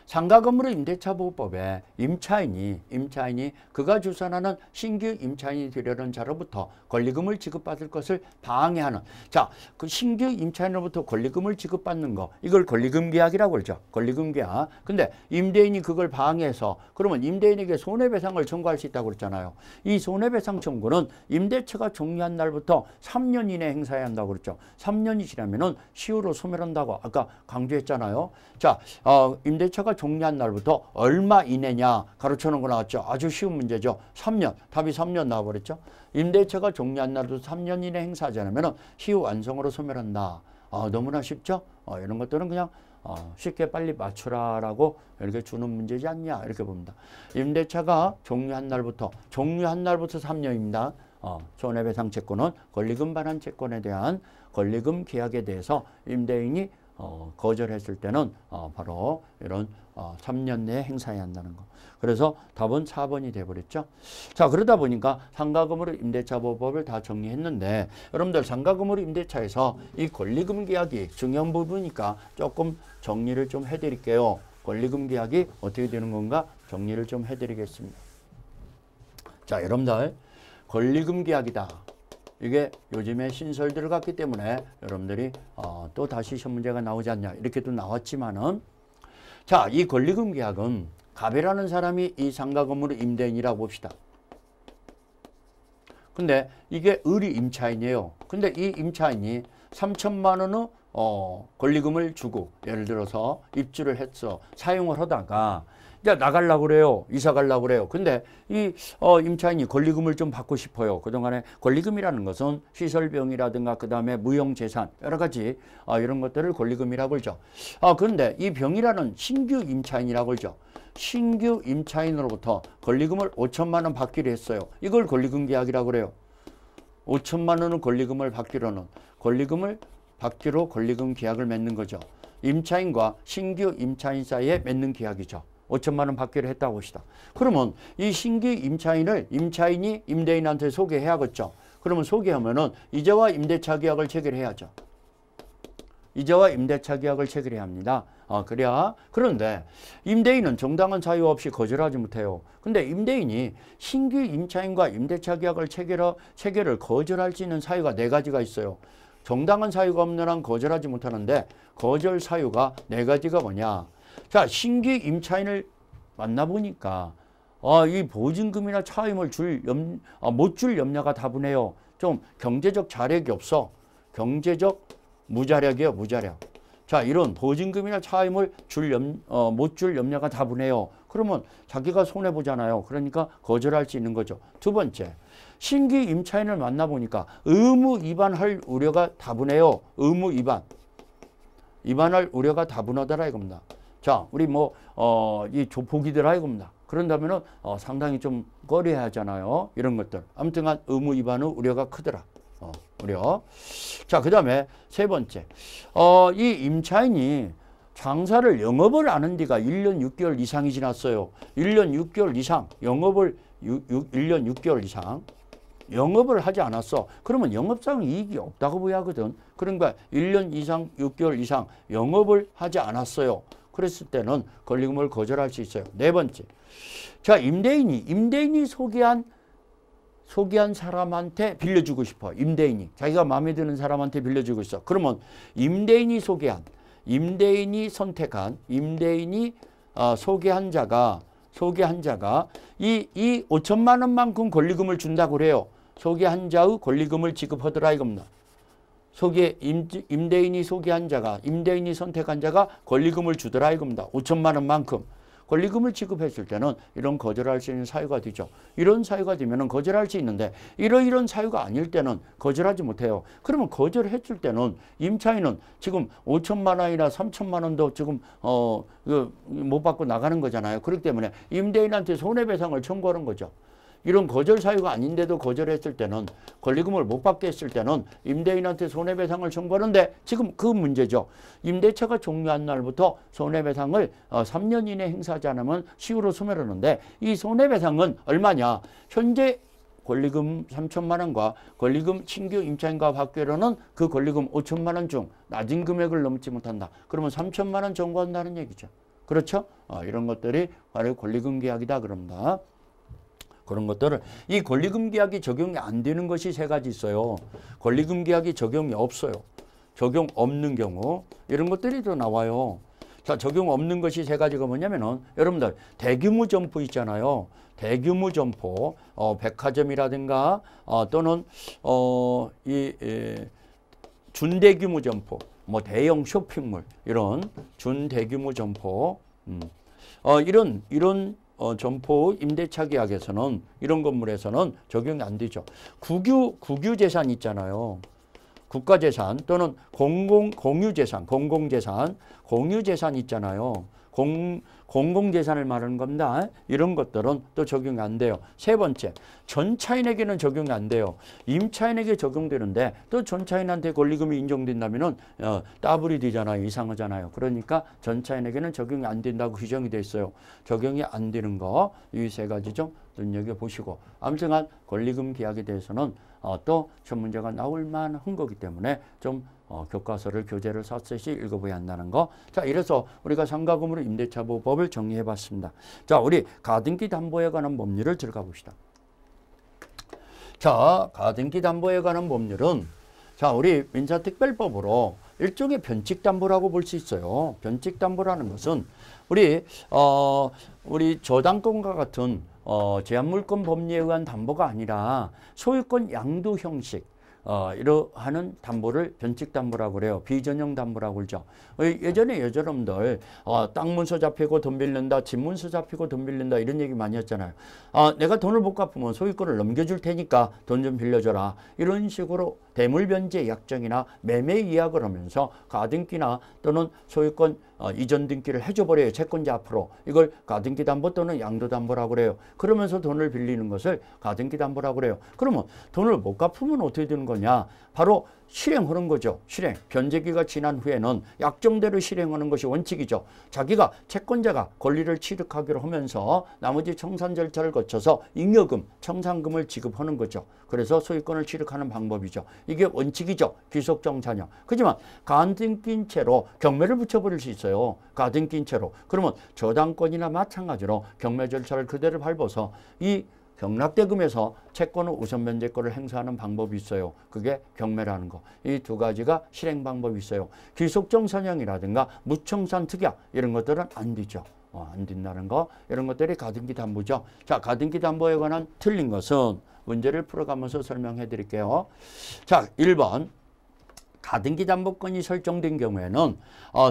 상가건물의 임대차 보호법에 임차인이 그가 주선하는 신규 임차인이 되려는 자로부터 권리금을 지급받을 것을 방해하는, 자, 그 신규 임차인으로부터 권리금을 지급받는 거, 이걸 권리금 계약이라고 그러죠. 권리금 계약. 근데 임대인이 그걸 방해해서 그러면 임대인에게 손해배상을 청구할 수 있다고 그랬잖아요. 이 손해배상 청구는 임대차가 종료한 날부터 3년 이내에 행사해야 한다고 그랬죠. 3년이 지나면은 시효로 소멸한다고 아까 강조했잖아요. 자, 임대차가 종료한 날부터 얼마 이내냐 가르쳐 놓은 거 나왔죠. 아주 쉬운 문제죠. 3년. 답이 3년 나와버렸죠. 임대차가 종료한 날부터 3년 이내 행사하지 않으면 시효 완성으로 소멸한다. 너무나 쉽죠. 이런 것들은 그냥 쉽게 빨리 맞추라라고 이렇게 주는 문제지 않냐 이렇게 봅니다. 임대차가 종료한 날부터 3년입니다. 손해배상 채권은 권리금 반환 채권에 대한 권리금 계약에 대해서 임대인이 거절했을 때는 바로 이런 3년 내에 행사해야 한다는 거. 그래서 답은 4번이 돼버렸죠. 자, 그러다 보니까 상가건물 임대차 보호법을 다 정리했는데 여러분들 상가건물 임대차에서 이 권리금 계약이 중요한 부분이니까 조금 정리를 좀 해드릴게요. 권리금 계약이 어떻게 되는 건가 정리를 좀 해드리겠습니다. 자, 여러분들 권리금 계약이다. 이게 요즘에 신설 들어갔기 때문에 여러분들이 또 다시 시험 문제가 나오지 않냐 이렇게도 나왔지만은, 자, 이 권리금 계약은 갑이라는 사람이 이 상가 건물의 임대인이라고 봅시다. 근데 이게 을이 임차인이에요. 근데 이 임차인이 3천만 원의 권리금을 주고 예를 들어서 입주를 했어. 사용을 하다가 이제 나가려고 그래요. 이사 가려고 그래요. 근데 이 임차인이 권리금을 좀 받고 싶어요. 그동안에 권리금이라는 것은 시설비용이라든가 그다음에 무형재산 여러 가지 이런 것들을 권리금이라고 그러죠. 그런데 이 병이라는 신규 임차인이라고 그러죠. 신규 임차인으로부터 권리금을 5천만 원 받기로 했어요. 이걸 권리금 계약이라고 그래요. 5천만 원의 권리금을 받기로 권리금 계약을 맺는 거죠. 임차인과 신규 임차인 사이에 맺는 계약이죠. 5천만 원 받기로 했다고 봅시다. 그러면 이 신규 임차인이 임대인한테 소개해야겠죠. 그러면 소개하면은 이자와 임대차 계약을 체결해야죠. 이자와 임대차 계약을 체결해야 합니다. 그래야. 그런데 임대인은 정당한 사유 없이 거절하지 못해요. 근데 임대인이 신규 임차인과 임대차 계약을 체결을 거절할 수 있는 사유가 4가지가 있어요. 정당한 사유가 없는 한 거절하지 못하는데 거절 사유가 4가지가 뭐냐. 자, 신규 임차인을 만나보니까 이 보증금이나 차임을 못 줄 염려가 다분해요. 좀 경제적 자력이 없어. 경제적 무자력이에요. 무자력. 자, 이런 보증금이나 차임을 못 줄 염려가 다분해요. 그러면 자기가 손해보잖아요. 그러니까 거절할 수 있는 거죠. 두 번째, 신규 임차인을 만나보니까 의무 위반할 우려가 다분해요. 의무 위반할 우려가 다분하더라 이겁니다. 자, 우리 이 보기더라 이겁니다. 그런다면은 상당히 좀 꺼려야 하잖아요. 이런 것들. 아무튼간 의무 위반의 우려가 크더라. 우려. 자, 그 다음에 세 번째. 이 임차인이 장사를 영업을 안 한 지가 1년 6개월 이상이 지났어요. 1년 6개월 이상 영업을 1년 6개월 이상 영업을 하지 않았어. 그러면 영업상 이익이 없다고 봐야 하거든. 그러니까 1년 이상 6개월 이상 영업을 하지 않았어요. 그랬을 때는 권리금을 거절할 수 있어요. 네 번째. 자, 임대인이 소개한 사람한테 빌려주고 싶어. 임대인이 자기가 마음에 드는 사람한테 빌려주고 있어. 그러면 임대인이 소개한 자가 이 5천만 원만큼 권리금을 준다고 그래요. 소개한 자의 권리금을 지급하더라 이겁니다. 임대인이 선택한 자가 권리금을 주더라 이겁니다. 5천만 원만큼. 권리금을 지급했을 때는 이런 거절할 수 있는 사유가 되죠. 이런 사유가 되면 거절할 수 있는데 이런 사유가 아닐 때는 거절하지 못해요. 그러면 거절했을 때는 임차인은 지금 5천만 원이나 3천만 원도 지금 못 받고 나가는 거잖아요. 그렇기 때문에 임대인한테 손해배상을 청구하는 거죠. 이런 거절 사유가 아닌데도 거절했을 때는 권리금을 못 받게 했을 때는 임대인한테 손해배상을 청구하는데 지금 그 문제죠. 임대차가 종료한 날부터 손해배상을 3년 이내 행사하지 않으면 시효로 소멸하는데 이 손해배상은 얼마냐. 현재 권리금 3천만 원과 권리금 신규 임차인과 받기로는 그 권리금 5천만 원 중 낮은 금액을 넘지 못한다. 그러면 3천만 원 청구한다는 얘기죠. 그렇죠? 이런 것들이 바로 권리금 계약이다 그럽니다. 그런 것들을 이 권리금 계약이 적용이 안 되는 것이 세 가지 있어요. 권리금 계약이 적용이 없어요. 적용 없는 경우 이런 것들이 또 나와요. 자, 적용 없는 것이 세 가지가 뭐냐면은 여러분들 대규모 점포 있잖아요. 대규모 점포, 백화점이라든가 또는 준대규모 점포, 대형 쇼핑몰 이런 준대규모 점포, 이런 점포 임대차 계약에서는 이런 건물에서는 적용이 안 되죠. 국유 재산 있잖아요. 국가재산 또는 공유재산 있잖아요. 공공재산을 말하는 겁니다. 이런 것들은 또 적용이 안 돼요. 세 번째, 전차인에게는 적용이 안 돼요. 임차인에게 적용되는데 또 전차인한테 권리금이 인정된다면은 따블이 되잖아요. 이상하잖아요. 그러니까 전차인에게는 적용이 안 된다고 규정이 돼 있어요. 적용이 안 되는 거 이 세 가지 좀 눈여겨보시고 아무튼 권리금 계약에 대해서는 또 시험 문제가 나올 만한 거기 때문에 좀 교과서를 교재를 샅샅이 읽어봐야 한다는 거. 자, 이래서 우리가 상가금으로 임대차 보호법을 정리해 봤습니다. 자, 우리 가등기 담보에 관한 법률을 들어가 봅시다. 자, 가등기 담보에 관한 법률은 자, 우리 민사특별법으로 일종의 변칙담보라고 볼 수 있어요. 변칙담보라는 것은 우리 저당권과 같은 제한물권 법리에 의한 담보가 아니라 소유권 양도 형식 이러하는 담보를 변칙담보라고 그래요. 비전형 담보라고 그러죠. 예전에 여러분들 땅 문서 잡히고 돈 빌린다, 집 문서 잡히고 돈 빌린다 이런 얘기 많이 했잖아요. 내가 돈을 못 갚으면 소유권을 넘겨줄 테니까 돈 좀 빌려줘라. 이런 식으로 대물변제 약정이나 매매 이약을 하면서 가등기나 또는 소유권 이전 등기를 해줘버려요. 채권자 앞으로. 이걸 가등기 담보 또는 양도 담보라고 그래요. 그러면서 돈을 빌리는 것을 가등기 담보라고 그래요. 그러면 돈을 못 갚으면 어떻게 되는 거냐? 바로 실행하는 거죠. 실행. 변제기가 지난 후에는 약정대로 실행하는 것이 원칙이죠. 자기가 채권자가 권리를 취득하기로 하면서 나머지 청산 절차를 거쳐서 잉여금, 청산금을 지급하는 거죠. 그래서 소유권을 취득하는 방법이죠. 이게 원칙이죠. 귀속정산형. 하지만 가등기인 채로 경매를 붙여버릴 수 있어요. 가등기인 채로. 그러면 저당권이나 마찬가지로 경매 절차를 그대로 밟아서 이 경락대금에서 채권의 우선 변제권을 행사하는 방법이 있어요. 그게 경매라는 거. 이 두 가지가 실행 방법이 있어요. 귀속정산형이라든가 무청산 특약 이런 것들은 안 되죠. 안 된다는 거. 이런 것들이 가등기 담보죠. 자, 가등기 담보에 관한 틀린 것은 문제를 풀어가면서 설명해 드릴게요. 자, 1번. 가등기 담보권이 설정된 경우에는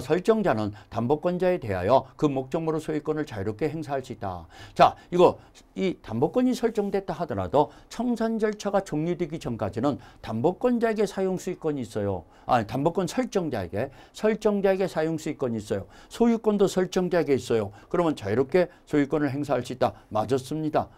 설정자는 담보권자에 대하여 그 목적으로 소유권을 자유롭게 행사할 수 있다. 자, 이 담보권이 설정됐다 하더라도 청산 절차가 종료되기 전까지는 담보권자에게 사용 수익권이 있어요. 담보권 설정자에게 사용 수익권이 있어요. 소유권도 설정자에게 있어요. 그러면 자유롭게 소유권을 행사할 수 있다. 맞았습니다.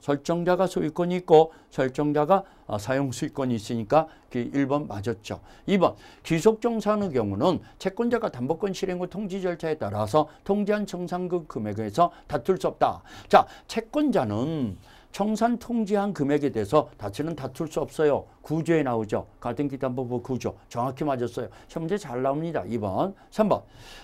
설정자가 소유권이 있고 설정자가 사용 수익권이 있으니까 1번 맞았죠. 2번 귀속정산의 경우는 채권자가 담보권 실행 후 통지 절차에 따라서 통지한 청산금 금액에서 다툴 수 없다. 자, 채권자는 청산 통지한 금액에 대해서 다투는 다툴 수 없어요. 구조에 나오죠. 가등기 담보부 구조. 정확히 맞았어요. 시험 문제 잘 나옵니다. 2번. 3번.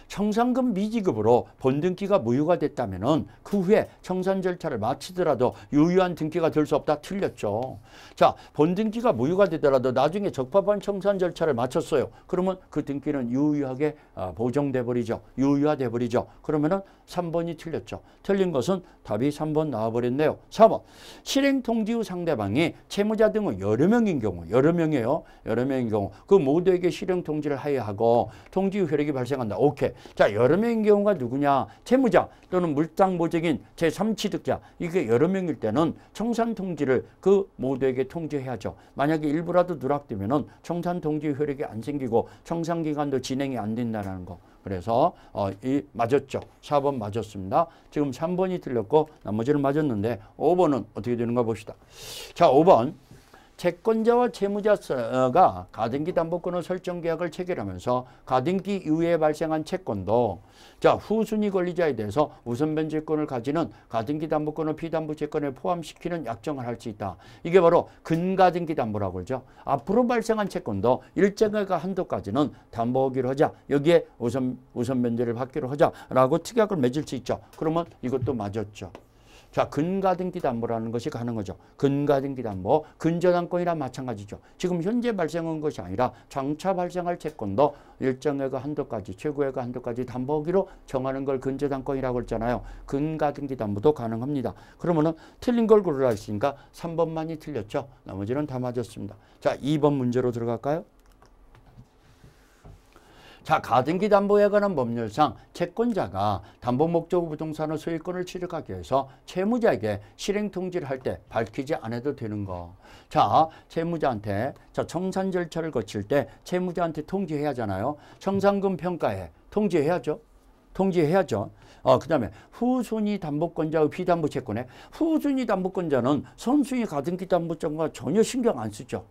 청산금 미지급으로 본등기가 무효가 됐다면 그 후에 청산 절차를 마치더라도 유효한 등기가 될 수 없다. 틀렸죠. 자, 본등기가 무효가 되더라도 나중에 적법한 청산 절차를 마쳤어요. 그러면 그 등기는 유효하게 보정돼 버리죠. 유효화돼 버리죠. 그러면은 3번이 틀렸죠. 틀린 것은 답이 3번 나와버렸네요. 4번. 실행 통지 후 상대방이 채무자 등의 여러 명인 경우, 여러 명이에요. 여러 명인 경우 그 모두에게 실행 통지를 하여하고 통지 후 효력이 발생한다. 오케이. 자, 여러 명인 경우가 누구냐? 채무자 또는 물상보증인 제3취득자. 이게 여러 명일 때는 청산 통지를 그 모두에게 통지해야죠. 만약에 일부라도 누락되면은 청산 통지 효력이 안 생기고 청산 기간도 진행이 안 된다는 거. 그래서 맞았죠. 4번 맞았습니다. 지금 3번이 틀렸고 나머지는 맞았는데 5번은 어떻게 되는가 봅시다. 자, 5번. 채권자와 채무자가 가등기 담보권의 설정 계약을 체결하면서 가등기 이후에 발생한 채권도 자, 후순위 권리자에 대해서 우선 변제권을 가지는 가등기 담보권의 피담보 채권에 포함시키는 약정을 할 수 있다. 이게 바로 근가등기 담보라고 그러죠. 앞으로 발생한 채권도 일정액의 한도까지는 담보하기로 하자. 여기에 우선 변제를 받기로 하자라고 특약을 맺을 수 있죠. 그러면 이것도 맞았죠. 자, 근가등기 담보라는 것이 가는 거죠. 근가등기 담보, 근저당권이랑 마찬가지죠. 지금 현재 발생한 것이 아니라 장차 발생할 채권도 일정액의 한도까지, 최고액의 한도까지 담보하기로 정하는 걸 근저당권이라고 했잖아요. 근가등기 담보도 가능합니다. 그러면은 틀린 걸 고르라 했으니까 3번만이 틀렸죠. 나머지는 다 맞았습니다. 자, 2번 문제로 들어갈까요? 자, 가등기 담보에 관한 법률상 채권자가 담보 목적 부동산의 소유권을 취득하기 위해서 채무자에게 실행 통지를 할 때 밝히지 않아도 되는 거. 자, 채무자한테 청산 절차를 거칠 때 채무자한테 통지해야 하잖아요. 청산금 평가에 통지해야죠. 통지해야죠. 그 다음에 후순위 담보권자의 비담보 채권에 후순위 담보권자는 선순위 가등기 담보권과 전혀 신경 안 쓰죠.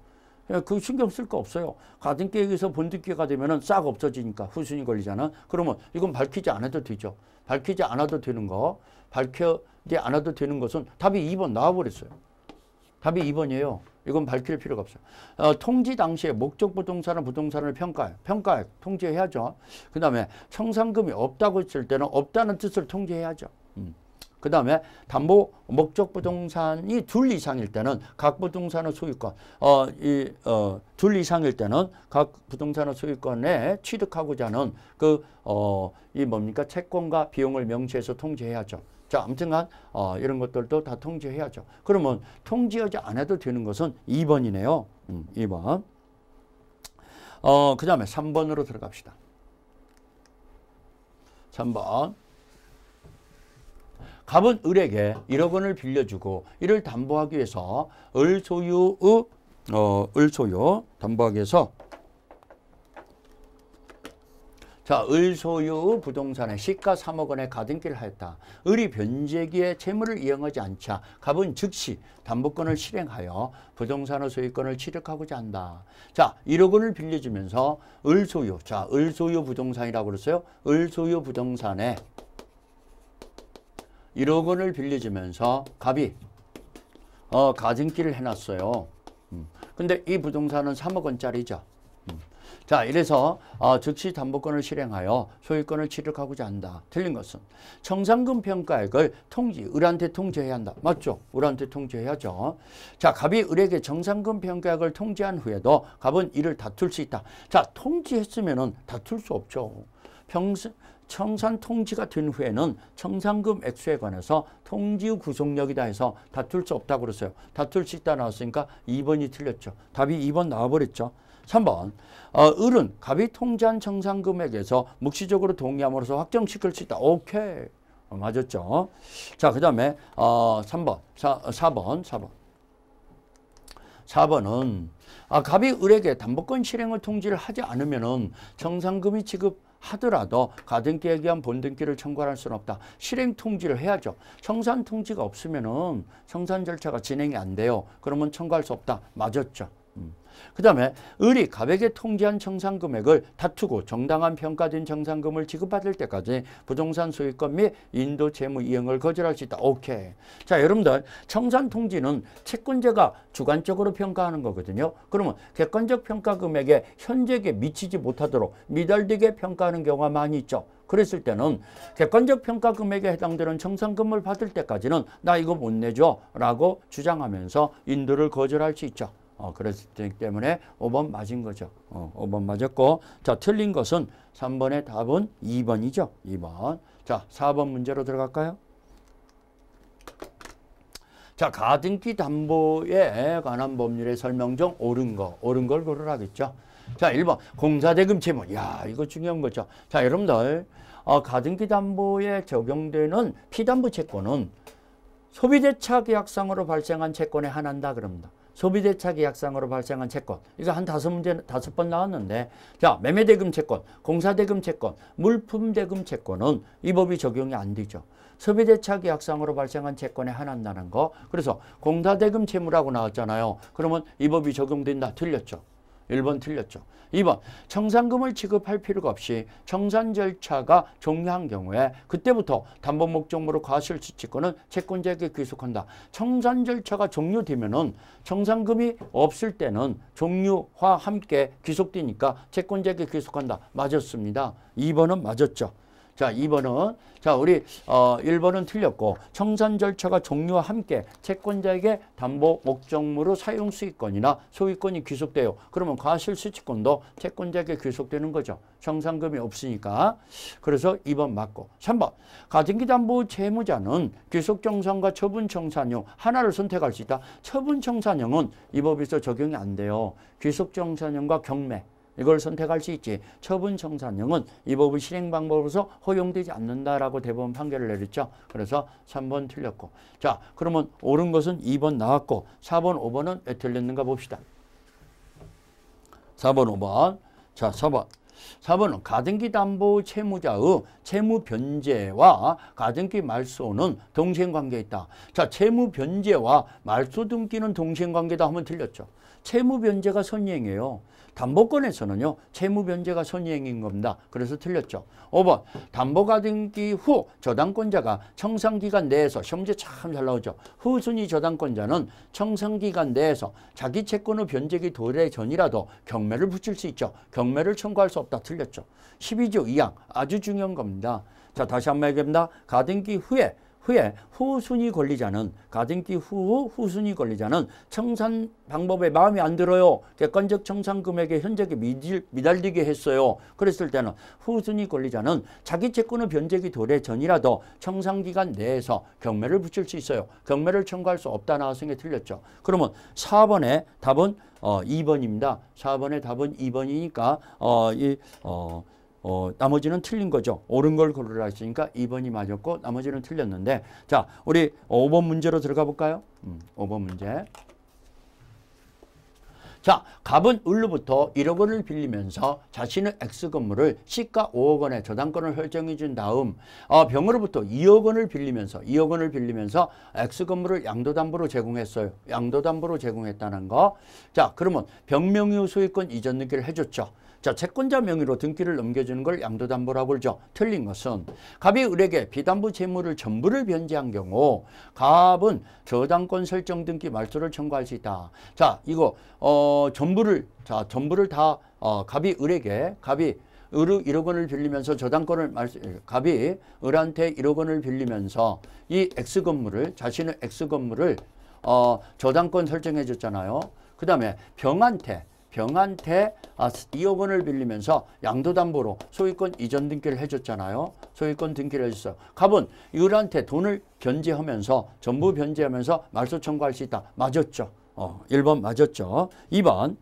그 신경 쓸 거 없어요. 가등기에서 본등기가 되면은 싹 없어지니까 후순위 권리자는. 그러면 이건 밝히지 않아도 되죠. 밝히지 않아도 되는 거. 밝히지 않아도 되는 것은 답이 2번 나와버렸어요. 답이 2번이에요. 이건 밝힐 필요가 없어요. 통지 당시에 목적 부동산을 평가해. 통지해야죠. 그 다음에 청산금이 없다고 했을 때는 없다는 뜻을 통지해야죠. 그 다음에 담보 목적 부동산이 둘 이상일 때는 각 부동산의 소유권, 둘 이상일 때는 각 부동산의 소유권에 취득하고자 하는 이 뭡니까? 채권과 비용을 명시해서 통지해야죠. 자, 아무튼간 이런 것들도 다 통지해야죠. 그러면 통지하지 않아도 되는 것은 2번이네요. 2번. 그 다음에 3번으로 들어갑시다. 3번. 갑은 을에게 1억 원을 빌려주고 이를 담보하기 위해서 을 소유 담보하기 위해서 자, 을 소유 부동산에 시가 3억 원의 가등기를 하였다. 을이 변제기에 채무를 이용하지 않자 갑은 즉시 담보권을 실행하여 부동산의 소유권을 취득하고자 한다. 자, 1억 원을 빌려주면서 을 소유, 자, 을 소유 부동산이라고 그랬어요. 을 소유 부동산에 1억 원을 빌려주면서 갑이 가등기를 해놨어요. 근데 이 부동산은 3억 원짜리죠. 자, 이래서 즉시 담보권을 실행하여 소유권을 취득하고자 한다. 틀린 것은 청산금 평가액을 을한테 통지해야 한다. 맞죠? 을한테 통지해야죠. 자, 갑이 을에게 청산금 평가액을 통지한 후에도 갑은 이를 다툴 수 있다. 자, 통지했으면은 다툴 수 없죠. 청산 통지가 된 후에는 청산금 액수에 관해서 통지 후 구속력이다 해서 다툴 수 없다고 그랬어요. 다툴 수 있다 나왔으니까 2번이 틀렸죠. 답이 2번 나와버렸죠. 3번. 을은 갑이 통지한 청산금액에서 묵시적으로 동의함으로써 확정시킬 수 있다. 오케이. 맞았죠. 자, 그 다음에 3번, 4번은 갑이 을에게 담보권 실행을 통지를 하지 않으면은 청산금이 지급하더라도 가등기에 의한 본등기를 청구할 수는 없다. 실행 통지를 해야죠. 청산 통지가 없으면은 청산 절차가 진행이 안 돼요. 그러면 청구할 수 없다. 맞았죠. 그 다음에 을이 갑에게 통지한 청산금액을 다투고 정당한 평가된 청산금을 지급받을 때까지 부동산 소유권 및 인도 채무 이행을 거절할 수 있다. 오케이. 자, 여러분들 청산 통지는 채권자가 주관적으로 평가하는 거거든요. 그러면 객관적 평가 금액에 현재에 미치지 못하도록 미달되게 평가하는 경우가 많이 있죠. 그랬을 때는 객관적 평가 금액에 해당되는 청산금을 받을 때까지는 나 이거 못 내줘 라고 주장하면서 인도를 거절할 수 있죠. 그랬기 때문에 5번 맞은 거죠. 5번 맞았고, 자, 틀린 것은 3번의 답은 2번이죠. 2번. 자, 4번 문제로 들어갈까요? 자, 가등기 담보에 관한 법률의 설명 중 옳은 걸 고르라겠죠. 자, 1번 공사대금 채무. 야, 이거 중요한 거죠. 자, 여러분들 가등기 담보에 적용되는 피담보 채권은 소비대차 계약상으로 발생한 채권에 한한다 그럽니다. 소비대차 계약상으로 발생한 채권. 이거 한 5번 나왔는데, 자, 매매대금 채권, 공사대금 채권, 물품대금 채권은 이 법이 적용이 안 되죠. 소비대차 계약상으로 발생한 채권에 한한다는 거. 그래서 공사대금 채무라고 나왔잖아요. 그러면 이 법이 적용된다. 틀렸죠. 1번 틀렸죠. 2번 청산금을 지급할 필요가 없이 청산 절차가 종료한 경우에 그때부터 담보 목적물로 과실수취권은 채권자에게 귀속한다. 청산 절차가 종료되면은 청산금이 없을 때는 종료와 함께 귀속되니까 채권자에게 귀속한다. 맞았습니다. 2번은 맞았죠. 자, 2번은 우리 1번은 틀렸고 청산 절차가 종료와 함께 채권자에게 담보 목적물로 사용 수익권이나 소유권이 귀속돼요. 그러면 과실수취권도 채권자에게 귀속되는 거죠. 청산금이 없으니까. 그래서 2번 맞고. 3번 가등기 담보 채무자는 귀속정산과 처분청산형 하나를 선택할 수 있다. 처분청산형은 이 법에서 적용이 안 돼요. 귀속정산형과 경매 이걸 선택할 수 있지. 처분청산형은 이 법의 실행 방법으로서 허용되지 않는다라고 대법원 판결을 내렸죠. 그래서 3번 틀렸고. 자, 그러면 옳은 것은 2번 나왔고 4번, 5번은 왜 틀렸는가 봅시다. 4번, 5번. 자, 4번은 가등기 담보 채무자의 채무 변제와 가등기 말소는 동시행관계에 있다. 자, 채무 변제와 말소 등기는 동시행관계다 하면 틀렸죠. 채무 변제가 선이행이에요. 담보권에서는요, 채무 변제가 선이행인 겁니다. 그래서 틀렸죠. 5번, 담보 가등기 후 저당권자가 청산기간 내에서, 시험 문제 참 잘 나오죠. 후순위 저당권자는 청산기간 내에서 자기 채권의 변제기 도래 전이라도 경매를 붙일 수 있죠. 경매를 청구할 수 없다. 틀렸죠. 12조 2항 아주 중요한 겁니다. 자, 다시 한번 얘기합니다. 가등기 후에 후순위 권리자는 가등기 후순위 권리자는 청산 방법에 마음에 안 들어요. 객관적 청산 금액에 현저하게 미달리게 했어요. 그랬을 때는 후순위 권리자는 자기 채권의 변제기 도래 전이라도 청산 기간 내에서 경매를 붙일 수 있어요. 경매를 청구할 수 없다 나왔으니 게 틀렸죠. 그러면 4번의 답은 2번입니다. 4번의 답은 2번이니까 나머지는 틀린 거죠. 옳은 걸 고르라 했으니까 2번이 맞았고 나머지는 틀렸는데, 자, 우리 5번 문제로 들어가 볼까요? 5번 문제. 자, 갑은 을로부터 1억 원을 빌리면서 자신의 X 건물을 시가 5억 원에 저당권을 설정해 준 다음 병으로부터 2억 원을 빌리면서 X 건물을 양도담보로 제공했어요. 양도담보로 제공했다는 거. 자, 그러면 병 명의 소유권 이전 등기를 해줬죠. 자, 채권자 명의로 등기를 넘겨주는 걸 양도담보라고 그러죠. 틀린 것은 갑이 을에게 비담보 채무를 전부를 변제한 경우 갑은 저당권 설정 등기 말소를 청구할 수 있다. 자, 이거 전부를 다 갑이 을에게 1억 원을 빌리면서 저당권을 갑이 을한테 1억 원을 빌리면서 이 X 건물을 자신의 X 건물을 저당권 설정해 줬잖아요. 그 다음에 병한테 2억 원을 빌리면서 양도담보로 소유권 이전 등기를 해줬잖아요. 소유권 등기를 해줬어요. 갑은 을한테 돈을 변제하면서 전부 변제하면서 말소 청구할 수 있다. 맞았죠. 1번 맞았죠. 2번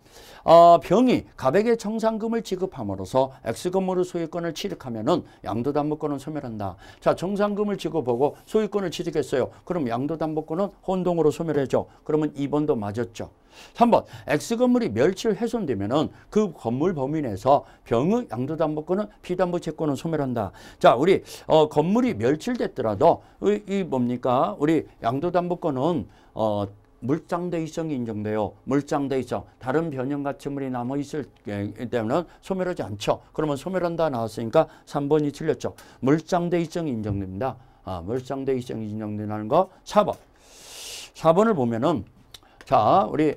병이 갑에게 정상금을 지급함으로써 X건물의 소유권을 취득하면은 양도담보권은 소멸한다. 자, 정상금을 지급하고 소유권을 취득했어요. 그럼 양도담보권은 혼동으로 소멸해죠. 그러면 2번도 맞았죠. 3번 X건물이 멸실 훼손되면은 그 건물 범위 내에서 병의 양도담보권은 피담보 채권은 소멸한다. 자, 우리 건물이 멸실됐더라도 이 뭡니까? 우리 양도담보권은 물장대의성이 인정돼요. 물장대의성. 다른 변형 가치물이 남아있을 때는 소멸하지 않죠. 그러면 소멸한다 나왔으니까 3번이 틀렸죠. 물장대의성이 인정됩니다. 물장대의성이 인정된다는 거 4번. 4번을 보면은 자, 우리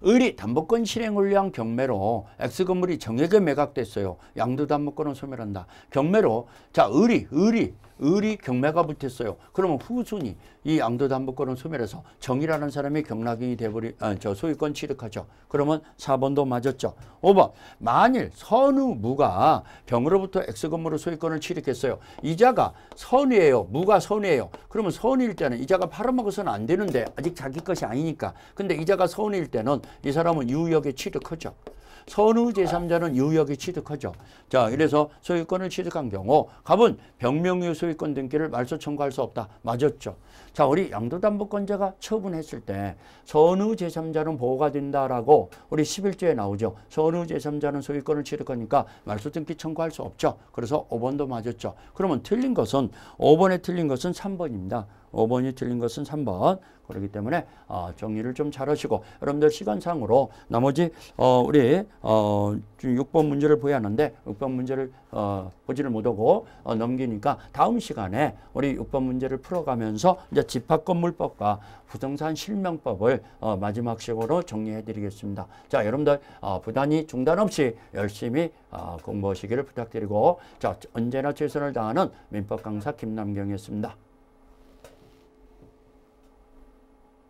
을이 담보권 실행을 위한 경매로 X건물이 정액에 매각됐어요. 양도담보권은 소멸한다. 경매로 자, 을이 경매가 붙었어요. 그러면 후순위 이 양도담보권은 소멸해서 정이라는 사람이 경락인이 돼버리 소유권 취득하죠. 그러면 4번도 맞았죠. 5번 만일 선의무가 병으로부터 X건물의 소유권을 취득했어요. 이자가 선이에요. 무가 선이에요. 그러면 선일 때는 이자가 팔아먹어서는 안 되는데 아직 자기 것이 아니니까. 근데 이자가 선일 때는 이 사람은 유역에 취득하죠. 선의 제3자는 유역에 취득하죠. 자, 이래서 소유권을 취득한 경우 갑은 병명의 소유권 등기를 말소 청구할 수 없다. 맞았죠. 자, 우리 양도담보권자가 처분했을 때 선의 제3자는 보호가 된다라고 우리 11조에 나오죠. 선의 제3자는 소유권을 취득하니까 말소 등기 청구할 수 없죠. 그래서 5번도 맞았죠. 그러면 틀린 것은 5번에 틀린 것은 3번입니다. 5번이 틀린 것은 3번. 그렇기 때문에 정리를 좀 잘하시고 여러분들 시간상으로 나머지 우리 6번 문제를 보야 하는데 6번 문제를 보지를 못하고 넘기니까 다음 시간에 우리 6번 문제를 풀어가면서 이제 집합건물법과 부동산 실명법을 마지막 식으로 정리해 드리겠습니다. 자, 여러분들 부단히 중단 없이 열심히 공부하시기를 부탁드리고 자, 언제나 최선을 다하는 민법 강사 김남경이었습니다.